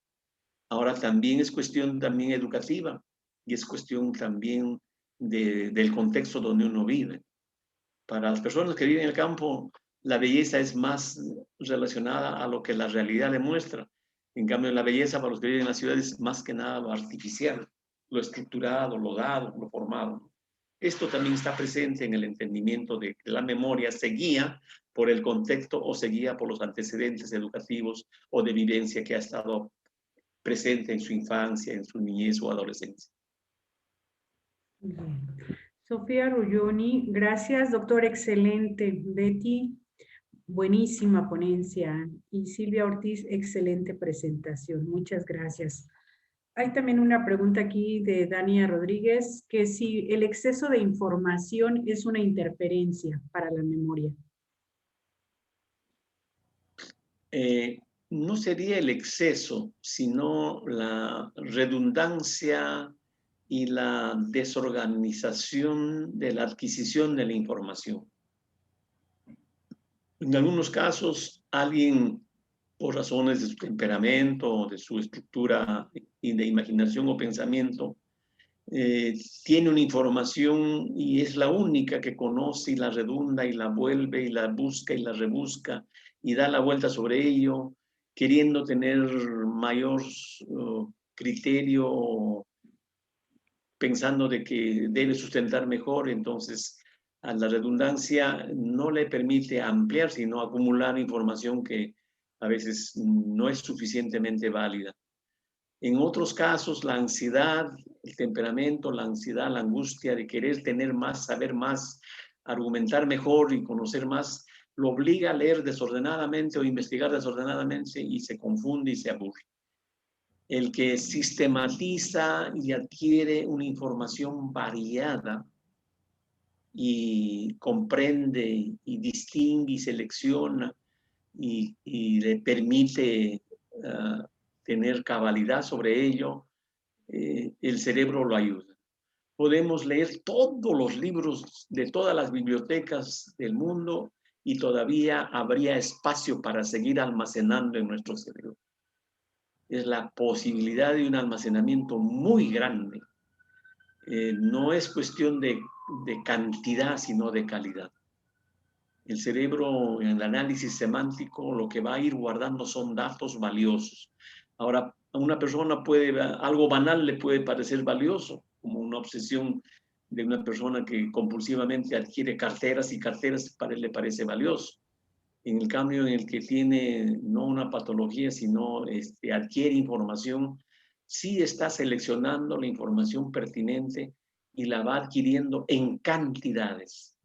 Ahora también es cuestión también educativa y es cuestión también del contexto donde uno vive. Para las personas que viven en el campo, la belleza es más relacionada a lo que la realidad demuestra. En cambio, la belleza para los que viven en las ciudades es más que nada lo artificial, lo estructurado, lo dado, lo formado. Esto también está presente en el entendimiento de que la memoria se guía por el contexto o se guía por los antecedentes educativos o de vivencia que ha estado presente en su infancia, en su niñez o adolescencia. Bien. Sofía Rulloni, gracias, doctor, excelente. Betty, buenísima ponencia. Y Silvia Ortiz, excelente presentación. Muchas gracias. Hay también una pregunta aquí de Dania Rodríguez, que si el exceso de información es una interferencia para la memoria. No sería el exceso, sino la redundancia y la desorganización de la adquisición de la información. En algunos casos, alguien, por razones de su temperamento, de su estructura y de imaginación o pensamiento, tiene una información y es la única que conoce y la redunda y la vuelve y la busca y la rebusca y da la vuelta sobre ello, queriendo tener mayor criterio, pensando de que debe sustentar mejor, entonces a la redundancia no le permite ampliar, sino acumular información que a veces no es suficientemente válida. En otros casos, la ansiedad, el temperamento, la ansiedad, la angustia de querer tener más, saber más, argumentar mejor y conocer más, lo obliga a leer desordenadamente o investigar desordenadamente y se confunde y se aburre. El que sistematiza y adquiere una información variada y comprende y distingue y selecciona y le permite tener cabalidad sobre ello, el cerebro lo ayuda. Podemos leer todos los libros de todas las bibliotecas del mundo y todavía habría espacio para seguir almacenando en nuestro cerebro. es la posibilidad de un almacenamiento muy grande. No es cuestión de cantidad, sino de calidad. El cerebro, en el análisis semántico, lo que va a ir guardando son datos valiosos. Ahora, a una persona algo banal le puede parecer valioso, como una obsesión de una persona que compulsivamente adquiere carteras y carteras le parece valioso. En el cambio, en el que tiene no una patología, sino adquiere información, sí está seleccionando la información pertinente y la va adquiriendo en cantidades.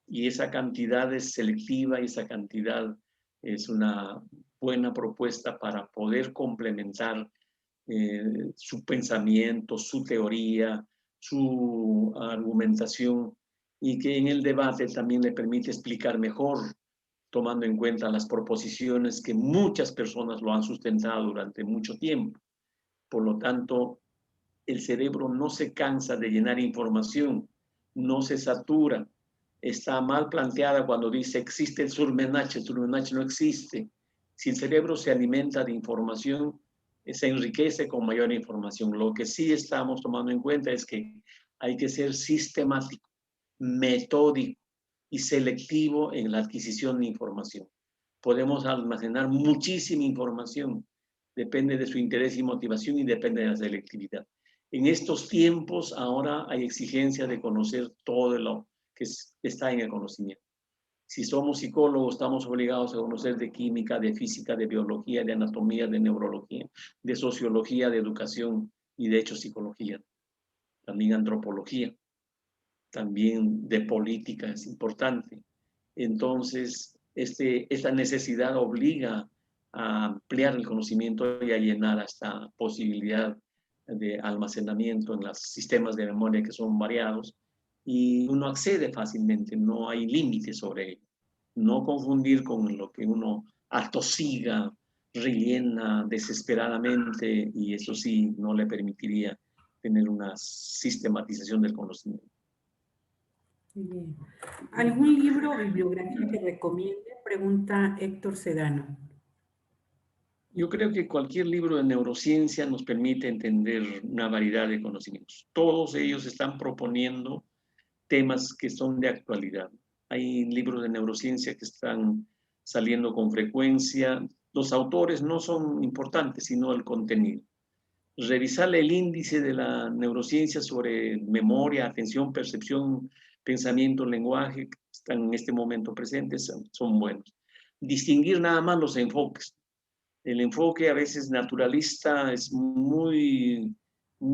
Y esa cantidad es selectiva y esa cantidad es una buena propuesta para poder complementar su pensamiento, su teoría, su argumentación, y que en el debate también le permite explicar mejor, tomando en cuenta las proposiciones que muchas personas lo han sustentado durante mucho tiempo. Por lo tanto, el cerebro no se cansa de llenar información, no se satura. Está mal planteada cuando dice existe el surmenage no existe. Si el cerebro se alimenta de información, se enriquece con mayor información. Lo que sí estamos tomando en cuenta es que hay que ser sistemático, metódico y selectivo en la adquisición de información. Podemos almacenar muchísima información, depende de su interés y motivación y depende de la selectividad. En estos tiempos ahora hay exigencia de conocer todo lo que está en el conocimiento. Si somos psicólogos, estamos obligados a conocer de química, de física, de biología, de anatomía, de neurología, de sociología, de educación y de hecho psicología. También antropología, también de política es importante. Entonces, esta necesidad obliga a ampliar el conocimiento y a llenar esta posibilidad de almacenamiento en los sistemas de memoria que son variados, y uno accede fácilmente, no hay límites sobre ello. No confundir con lo que uno atosiga, rellena desesperadamente, y eso sí no le permitiría tener una sistematización del conocimiento. Bien. ¿Algún libro o bibliografía que recomiende? Pregunta Héctor Sedano. Yo creo que cualquier libro de neurociencia nos permite entender una variedad de conocimientos. Todos ellos están proponiendo temas que son de actualidad. Hay libros de neurociencia que están saliendo con frecuencia. Los autores no son importantes, sino el contenido. Revisar el índice de la neurociencia sobre memoria, atención, percepción, pensamiento, lenguaje, que están en este momento presentes, son buenos. Distinguir nada más los enfoques. El enfoque a veces naturalista es muy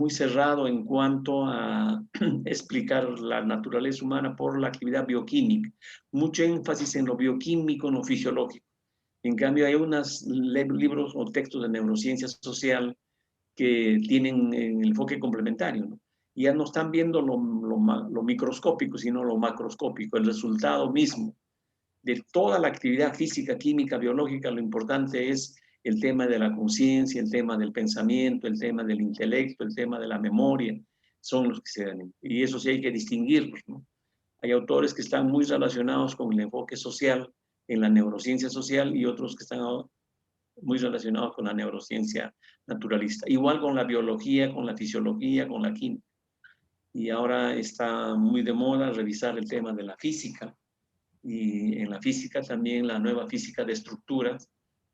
cerrado en cuanto a explicar la naturaleza humana por la actividad bioquímica. Mucho énfasis en lo bioquímico, en lo fisiológico. En cambio, hay unos libros o textos de neurociencia social que tienen el enfoque complementario, ¿no? Y ya no están viendo lo microscópico, sino lo macroscópico, el resultado mismo de toda la actividad física, química, biológica. Lo importante es el tema de la conciencia, el tema del pensamiento, el tema del intelecto, el tema de la memoria, son los que se dan. Y eso sí hay que distinguirlos, ¿no? Hay autores que están muy relacionados con el enfoque social en la neurociencia social y otros que están muy relacionados con la neurociencia naturalista. Igual con la biología, con la fisiología, con la química. Y ahora está muy de moda revisar el tema de la física. Y en la física también la nueva física de estructuras,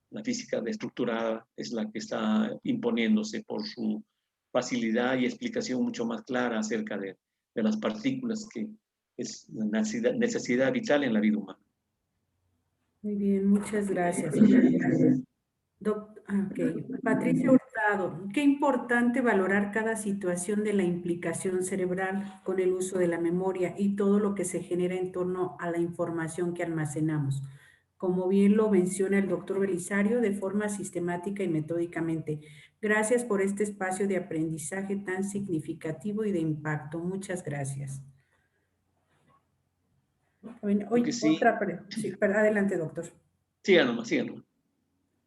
la física de estructurada es la que está imponiéndose por su facilidad y explicación mucho más clara acerca de las partículas, que es una necesidad vital en la vida humana. Muy bien, muchas gracias. Okay. Patricia Hurtado, qué importante valorar cada situación de la implicación cerebral con el uso de la memoria y todo lo que se genera en torno a la información que almacenamos. Como bien lo menciona el doctor Belisario, de forma sistemática y metódicamente. Gracias por este espacio de aprendizaje tan significativo y de impacto. Muchas gracias. Hoy, Sí. sí, adelante, doctor. Síganos, síganos.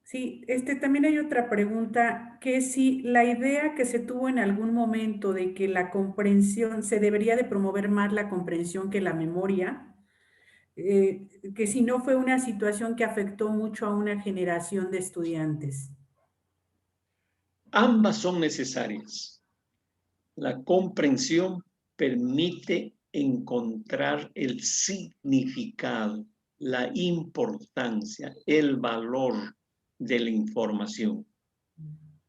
Sí, también hay otra pregunta, que si la idea que se tuvo en algún momento de que la comprensión, se debería de promover más la comprensión que la memoria, que si no fue una situación que afectó mucho a una generación de estudiantes. Ambas son necesarias. La comprensión permite encontrar el significado, la importancia, el valor de la información.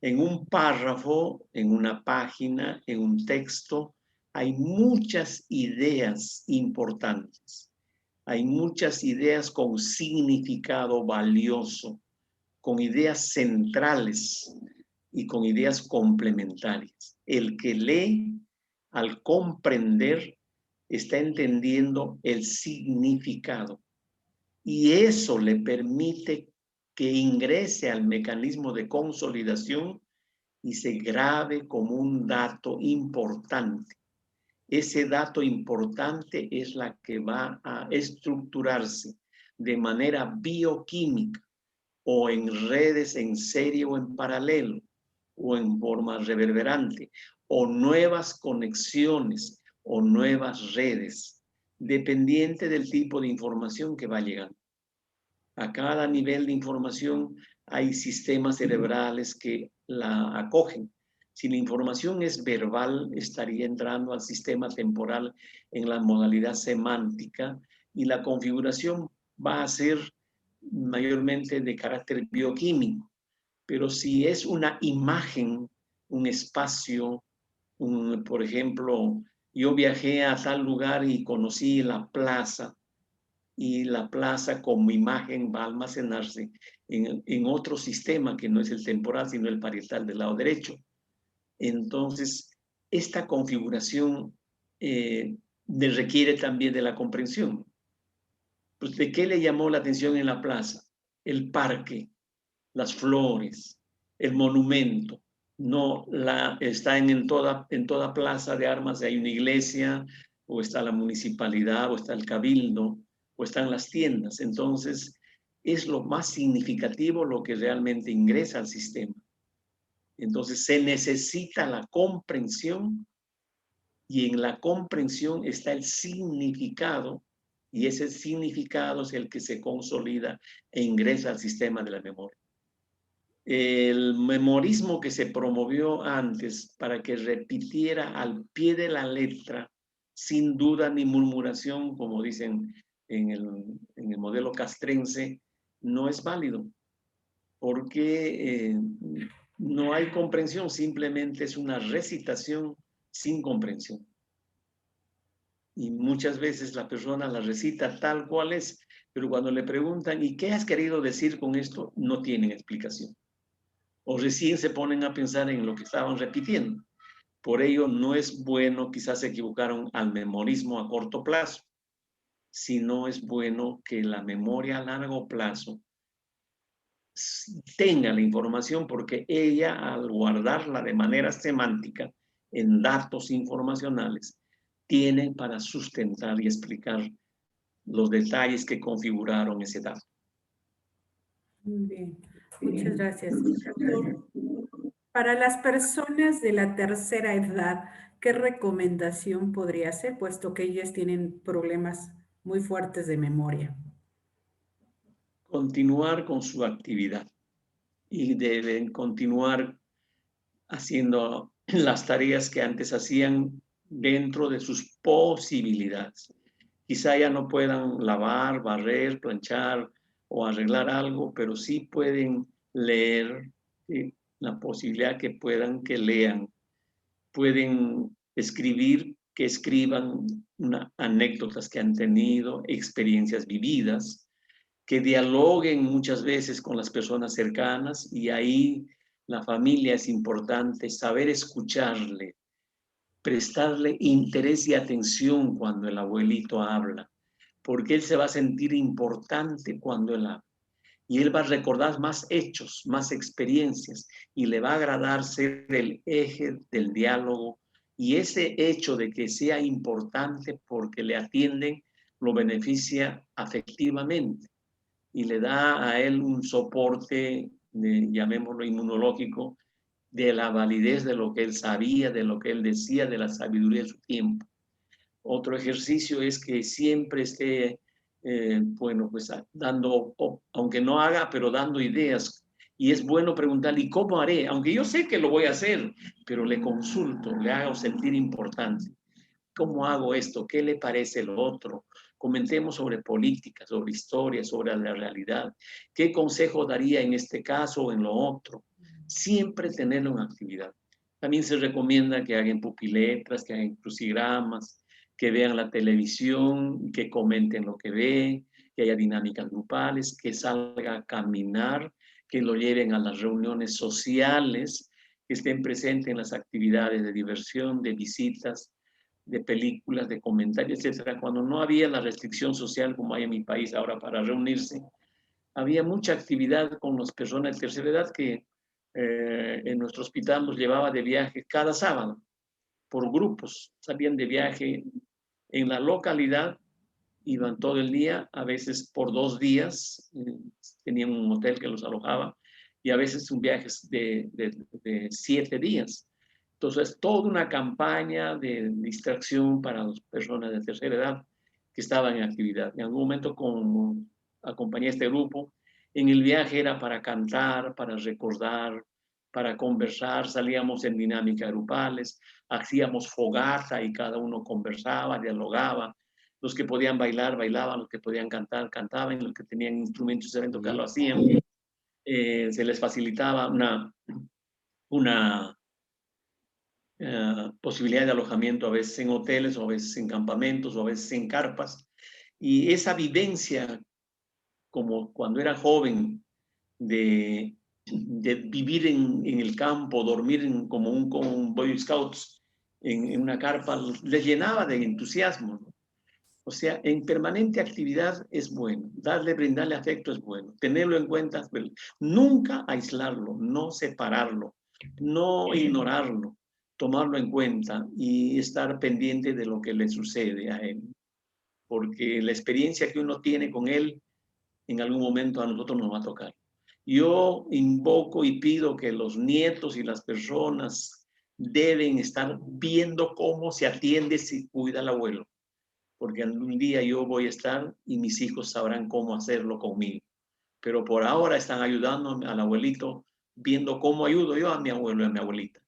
En un párrafo, en una página, en un texto, hay muchas ideas importantes. Hay muchas ideas con significado valioso, con ideas centrales y con ideas complementarias. El que lee, al comprender, está entendiendo el significado y eso le permite que ingrese al mecanismo de consolidación y se grabe como un dato importante. Ese dato importante es la que va a estructurarse de manera bioquímica o en redes en serie o en paralelo o en forma reverberante o nuevas conexiones o nuevas redes, dependiente del tipo de información que va llegando. A cada nivel de información hay sistemas cerebrales que la acogen. Si la información es verbal, estaría entrando al sistema temporal en la modalidad semántica y la configuración va a ser mayormente de carácter bioquímico. Pero si es una imagen, un espacio, por ejemplo, yo viajé a tal lugar y conocí la plaza, y la plaza como imagen va a almacenarse en otro sistema que no es el temporal, sino el parietal del lado derecho. Entonces, esta configuración requiere también de la comprensión. Pues, ¿de qué le llamó la atención en la plaza? El parque, las flores, el monumento. No está en toda plaza de armas, hay una iglesia, o está la municipalidad, o está el cabildo, o están las tiendas. Entonces, es lo más significativo lo que realmente ingresa al sistema. Entonces, se necesita la comprensión y en la comprensión está el significado y ese significado es el que se consolida e ingresa al sistema de la memoria. El memorismo que se promovió antes para que repitiera al pie de la letra, sin duda ni murmuración, como dicen en el modelo castrense, no es válido, porque no hay comprensión, simplemente es una recitación sin comprensión. Y muchas veces la persona la recita tal cual es, pero cuando le preguntan, ¿y qué has querido decir con esto? No tienen explicación. O recién se ponen a pensar en lo que estaban repitiendo. Por ello, no es bueno, quizás se equivocaron al memorismo a corto plazo, sino es bueno que la memoria a largo plazo tenga la información porque ella, al guardarla de manera semántica en datos informacionales, tiene para sustentar y explicar los detalles que configuraron ese dato. Muy bien, muchas gracias. Doctor, para las personas de la tercera edad, ¿qué recomendación podría hacer, puesto que ellas tienen problemas muy fuertes de memoria? Continuar con su actividad y deben continuar haciendo las tareas que antes hacían dentro de sus posibilidades. Quizá ya no puedan lavar, barrer, planchar o arreglar algo, pero sí pueden leer, la posibilidad que lean, pueden escribir, que escriban anécdotas que han tenido, experiencias vividas, que dialoguen muchas veces con las personas cercanas y ahí la familia es importante, saber escucharle, prestarle interés y atención cuando el abuelito habla, porque él se va a sentir importante cuando él habla. Y él va a recordar más hechos, más experiencias, y le va a agradar ser el eje del diálogo. Y ese hecho de que sea importante porque le atienden, lo beneficia afectivamente y le da a él un soporte, llamémoslo inmunológico, de la validez de lo que él sabía, de lo que él decía, de la sabiduría de su tiempo. Otro ejercicio es que siempre esté, bueno, pues dando, aunque no haga, pero dando ideas Y es bueno preguntarle, ¿y cómo haré? Aunque yo sé que lo voy a hacer, pero le consulto, le hago sentir importante. ¿Cómo hago esto? ¿Qué le parece lo otro? Comentemos sobre política, sobre historia, sobre la realidad. ¿Qué consejo daría en este caso o en lo otro? Siempre tenerlo en actividad. También se recomienda que hagan pupiletras, que hagan crucigramas, que vean la televisión, que comenten lo que ven, que haya dinámicas grupales, que salga a caminar, que lo lleven a las reuniones sociales, que estén presentes en las actividades de diversión, de visitas, de películas, de comentarios, etcétera. Cuando no había la restricción social como hay en mi país ahora para reunirse, había mucha actividad con las personas de tercera edad que en nuestro hospital nos llevaba de viaje cada sábado, por grupos, salían de viaje en la localidad, iban todo el día, a veces por 2 días, tenían un hotel que los alojaba, y a veces un viaje de 7 días. Entonces, toda una campaña de distracción para las personas de tercera edad que estaban en actividad. En algún momento acompañé a este grupo. En el viaje era para cantar, para recordar, para conversar. Salíamos en dinámicas grupales, hacíamos fogata y cada uno conversaba, dialogaba. Los que podían bailar, bailaban, los que podían cantar, cantaban, los que tocaban instrumentos, saben tocar, lo hacían. Se les facilitaba una posibilidad de alojamiento, a veces en hoteles, o a veces en campamentos, o a veces en carpas. Y esa vivencia, como cuando era joven, de vivir en el campo, dormir como un Boy Scouts en una carpa, les llenaba de entusiasmo, ¿no? O sea, en permanente actividad es bueno, brindarle afecto es bueno, tenerlo en cuenta, nunca aislarlo, no separarlo, no ignorarlo, tomarlo en cuenta y estar pendiente de lo que le sucede a él, porque la experiencia que uno tiene con él, en algún momento a nosotros nos va a tocar. Yo invoco y pido que los nietos y las personas deben estar viendo cómo se atiende, si cuida al abuelo, porque algún día yo voy a estar y mis hijos sabrán cómo hacerlo conmigo. Pero por ahora están ayudando al abuelito, viendo cómo ayudo yo a mi abuelo y a mi abuelita.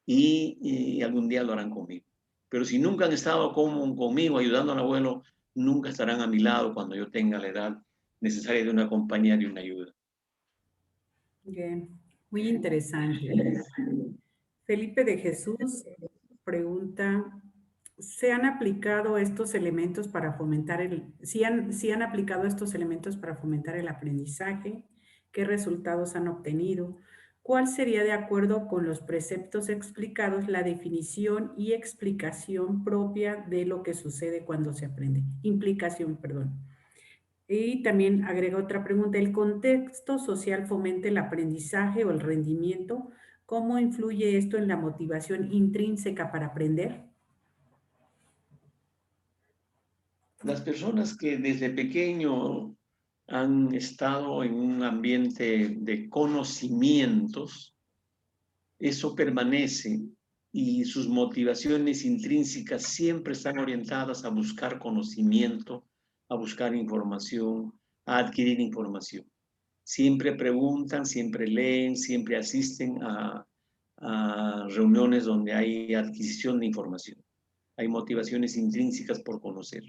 Y algún día lo harán conmigo. Pero si nunca han estado conmigo ayudando al abuelo, nunca estarán a mi lado cuando yo tenga la edad necesaria de una compañía, de una ayuda. Bien, muy interesante. Felipe de Jesús pregunta, ¿se han aplicado estos elementos para fomentar si han aplicado estos elementos para fomentar el aprendizaje? ¿Qué resultados han obtenido? ¿Cuál sería, de acuerdo con los preceptos explicados, la definición y explicación propia de lo que sucede cuando se aprende? Implicación, perdón. Y también agrega otra pregunta, ¿el contexto social fomenta el aprendizaje o el rendimiento? ¿Cómo influye esto en la motivación intrínseca para aprender? Las personas que desde pequeño han estado en un ambiente de conocimientos, eso permanece y sus motivaciones intrínsecas siempre están orientadas a buscar conocimiento, a buscar información, a adquirir información. Siempre preguntan, siempre leen, siempre asisten a reuniones donde hay adquisición de información. Hay motivaciones intrínsecas por conocer.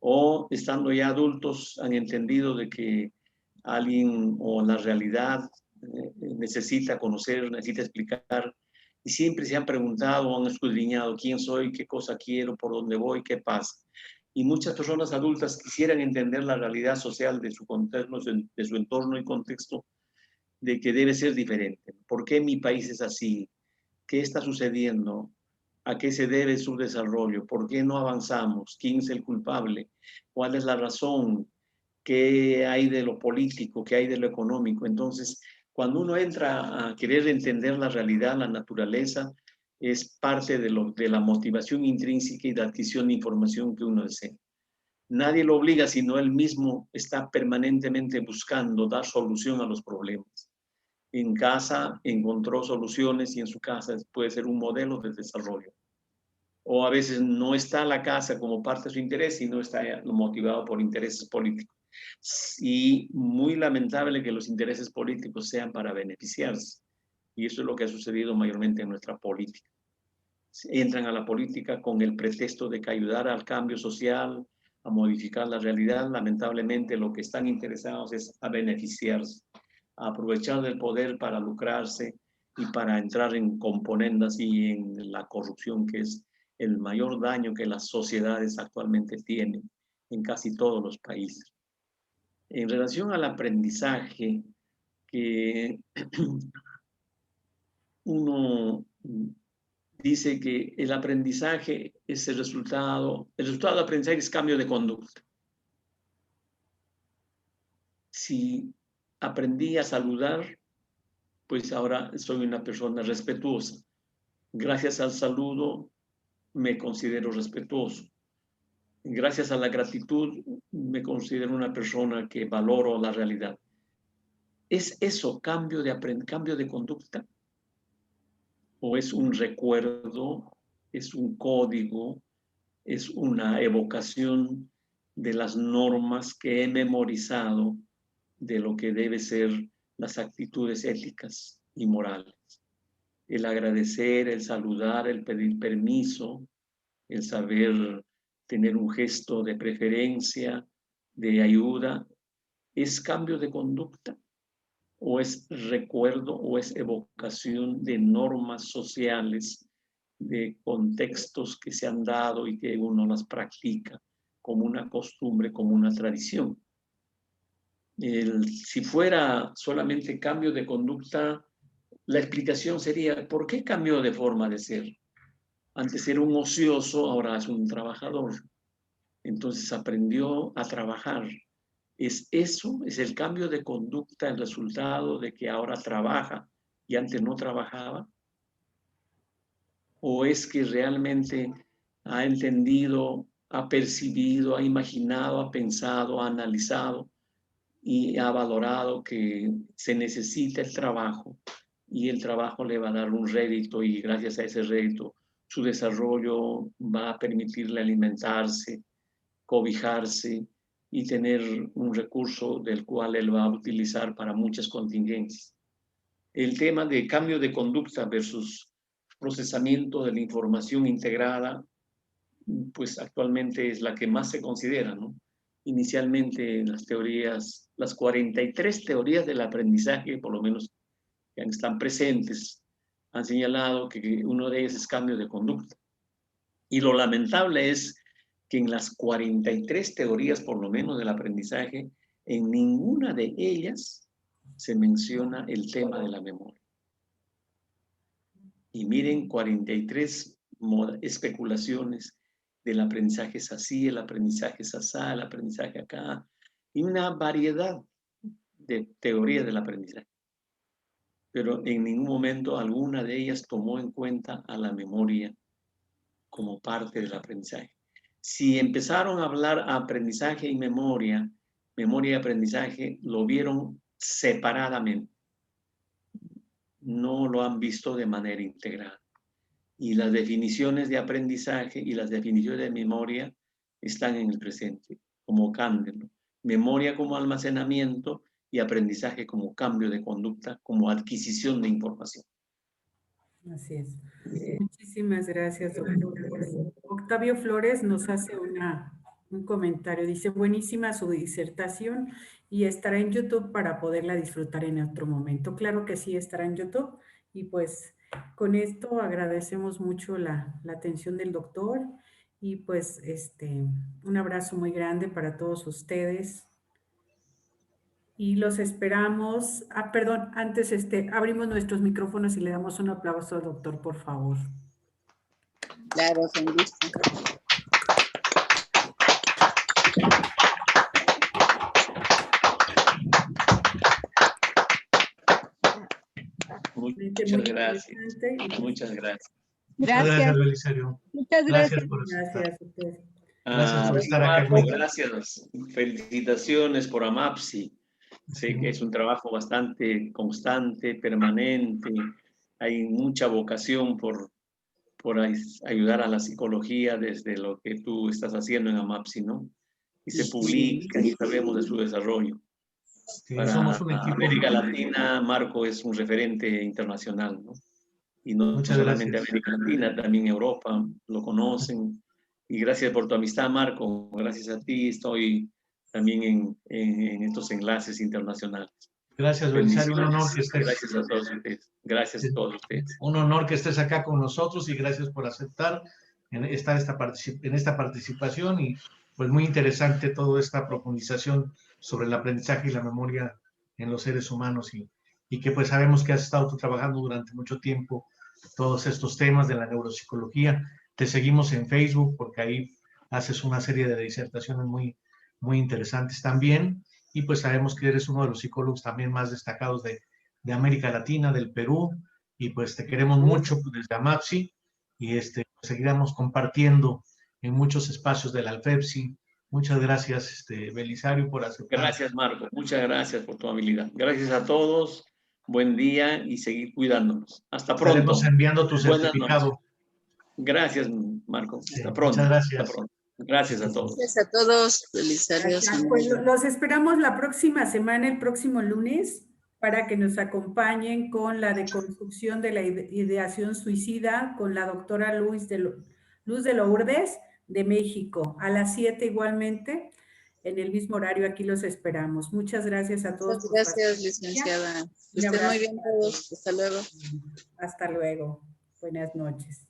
O estando ya adultos han entendido de que alguien o la realidad necesita conocer, necesita explicar, y siempre se han preguntado o han escudriñado quién soy, qué cosa quiero, por dónde voy, qué pasa. Y muchas personas adultas quisieran entender la realidad social de su contexto, de su entorno y contexto, de que debe ser diferente. ¿Por qué mi país es así? ¿Qué está sucediendo? ¿A qué se debe su desarrollo? ¿Por qué no avanzamos? ¿Quién es el culpable? ¿Cuál es la razón? ¿Qué hay de lo político? ¿Qué hay de lo económico? Entonces, cuando uno entra a querer entender la realidad, la naturaleza, es parte de la motivación intrínseca y de adquisición de información que uno desea. Nadie lo obliga, sino él mismo está permanentemente buscando dar solución a los problemas. En casa encontró soluciones y en su casa puede ser un modelo de desarrollo. O a veces no está la casa como parte de su interés, sino está motivado por intereses políticos. Y muy lamentable que los intereses políticos sean para beneficiarse. Y eso es lo que ha sucedido mayormente en nuestra política. Entran a la política con el pretexto de que ayudar al cambio social, a modificar la realidad. Lamentablemente lo que están interesados es a beneficiarse, a aprovechar del poder para lucrarse y para entrar en componendas y en la corrupción, que es el mayor daño que las sociedades actualmente tienen en casi todos los países. En relación al aprendizaje, que uno dice que el aprendizaje es el resultado del aprendizaje es cambio de conducta. Si aprendí a saludar, pues ahora soy una persona respetuosa. Gracias al saludo me considero respetuoso. Gracias a la gratitud me considero una persona que valoro la realidad. ¿Es eso cambio de conducta? ¿O es un recuerdo, es un código, es una evocación de las normas que he memorizado de lo que debe ser las actitudes éticas y morales? El agradecer, el saludar, el pedir permiso, el saber tener un gesto de preferencia, de ayuda, ¿es cambio de conducta? ¿O es recuerdo o es evocación de normas sociales, de contextos que se han dado y que uno las practica como una costumbre, como una tradición? Si fuera solamente cambio de conducta, la explicación sería, ¿por qué cambió de forma de ser? Antes era un ocioso, ahora es un trabajador. Entonces aprendió a trabajar. ¿Es eso? ¿Es el cambio de conducta el resultado de que ahora trabaja y antes no trabajaba? ¿O es que realmente ha entendido, ha percibido, ha imaginado, ha pensado, ha analizado y ha valorado que se necesita el trabajo y el trabajo le va a dar un rédito y gracias a ese rédito su desarrollo va a permitirle alimentarse, cobijarse y tener un recurso del cual él va a utilizar para muchas contingencias? El tema de cambio de conducta versus procesamiento de la información integrada, pues actualmente es la que más se considera, ¿no? Inicialmente las teorías, las 43 teorías del aprendizaje, por lo menos que están presentes, han señalado que uno de ellos es cambio de conducta. Y lo lamentable es que en las 43 teorías, por lo menos del aprendizaje, en ninguna de ellas se menciona el tema de la memoria. Y miren, 43 especulaciones del aprendizaje es así, el aprendizaje es asá, el aprendizaje acá, y una variedad de teorías del aprendizaje. Pero en ningún momento alguna de ellas tomó en cuenta a la memoria como parte del aprendizaje. Si empezaron a hablar aprendizaje y memoria y aprendizaje, lo vieron separadamente. No lo han visto de manera integral. Y las definiciones de aprendizaje y las definiciones de memoria están en el presente, como cambio. Memoria como almacenamiento y aprendizaje como cambio de conducta, como adquisición de información. Así es. Muchísimas gracias, doctor. Octavio Flores nos hace un comentario. Dice, buenísima su disertación y estará en YouTube para poderla disfrutar en otro momento. Claro que sí, estará en YouTube. Y pues con esto agradecemos mucho la atención del doctor y pues un abrazo muy grande para todos ustedes. Y los esperamos. Ah, perdón, antes abrimos nuestros micrófonos y le damos un aplauso al doctor, por favor. Claro, con gusto. Muchas gracias. Muchas gracias. Gracias. Belisario. Muchas gracias. Gracias a ustedes. Gracias por estar aquí. Gracias. Felicitaciones por AMAPSI. Sé que es un trabajo bastante constante, permanente. Hay mucha vocación por ayudar a la psicología desde lo que tú estás haciendo en AMAPSI, ¿no? y se publican y sabemos de su desarrollo. Sí, Para somos un equipo. América Latina, Marco es un referente internacional, ¿no? Y no Muchas solamente gracias. América Latina, también Europa lo conocen. Y gracias por tu amistad, Marco. Gracias a ti estoy también en estos enlaces internacionales. Gracias, Belisario. Un honor que estés. Gracias a todos ustedes. Gracias a todos ustedes. Un honor que estés acá con nosotros y gracias por aceptar en esta participación y pues muy interesante toda esta profundización sobre el aprendizaje y la memoria en los seres humanos y que pues sabemos que has estado tú trabajando durante mucho tiempo todos estos temas de la neuropsicología. Te seguimos en Facebook porque ahí haces una serie de disertaciones muy, muy interesantes también y pues sabemos que eres uno de los psicólogos también más destacados de América Latina, del Perú, y pues te queremos mucho desde AMAPSI y seguiremos compartiendo en muchos espacios del Alfepsi. Muchas gracias, Belisario, por aceptar. Gracias, Marco. Muchas gracias por tu habilidad. Gracias a todos. Buen día y seguir cuidándonos. Hasta pronto. Estaremos enviando tu certificado. Gracias, Marco. Sí, hasta pronto. Muchas gracias. Hasta pronto. Gracias a todos. Gracias a todos, Belisario. Pues los esperamos la próxima semana, el próximo lunes, para que nos acompañen con la deconstrucción de la ideación suicida con la doctora Luz de Lourdes de México, a las 7 igualmente, en el mismo horario. Aquí los esperamos. Muchas gracias a todos. Muchas gracias, licenciada. Que estén muy bien todos. Hasta luego. Hasta luego. Buenas noches.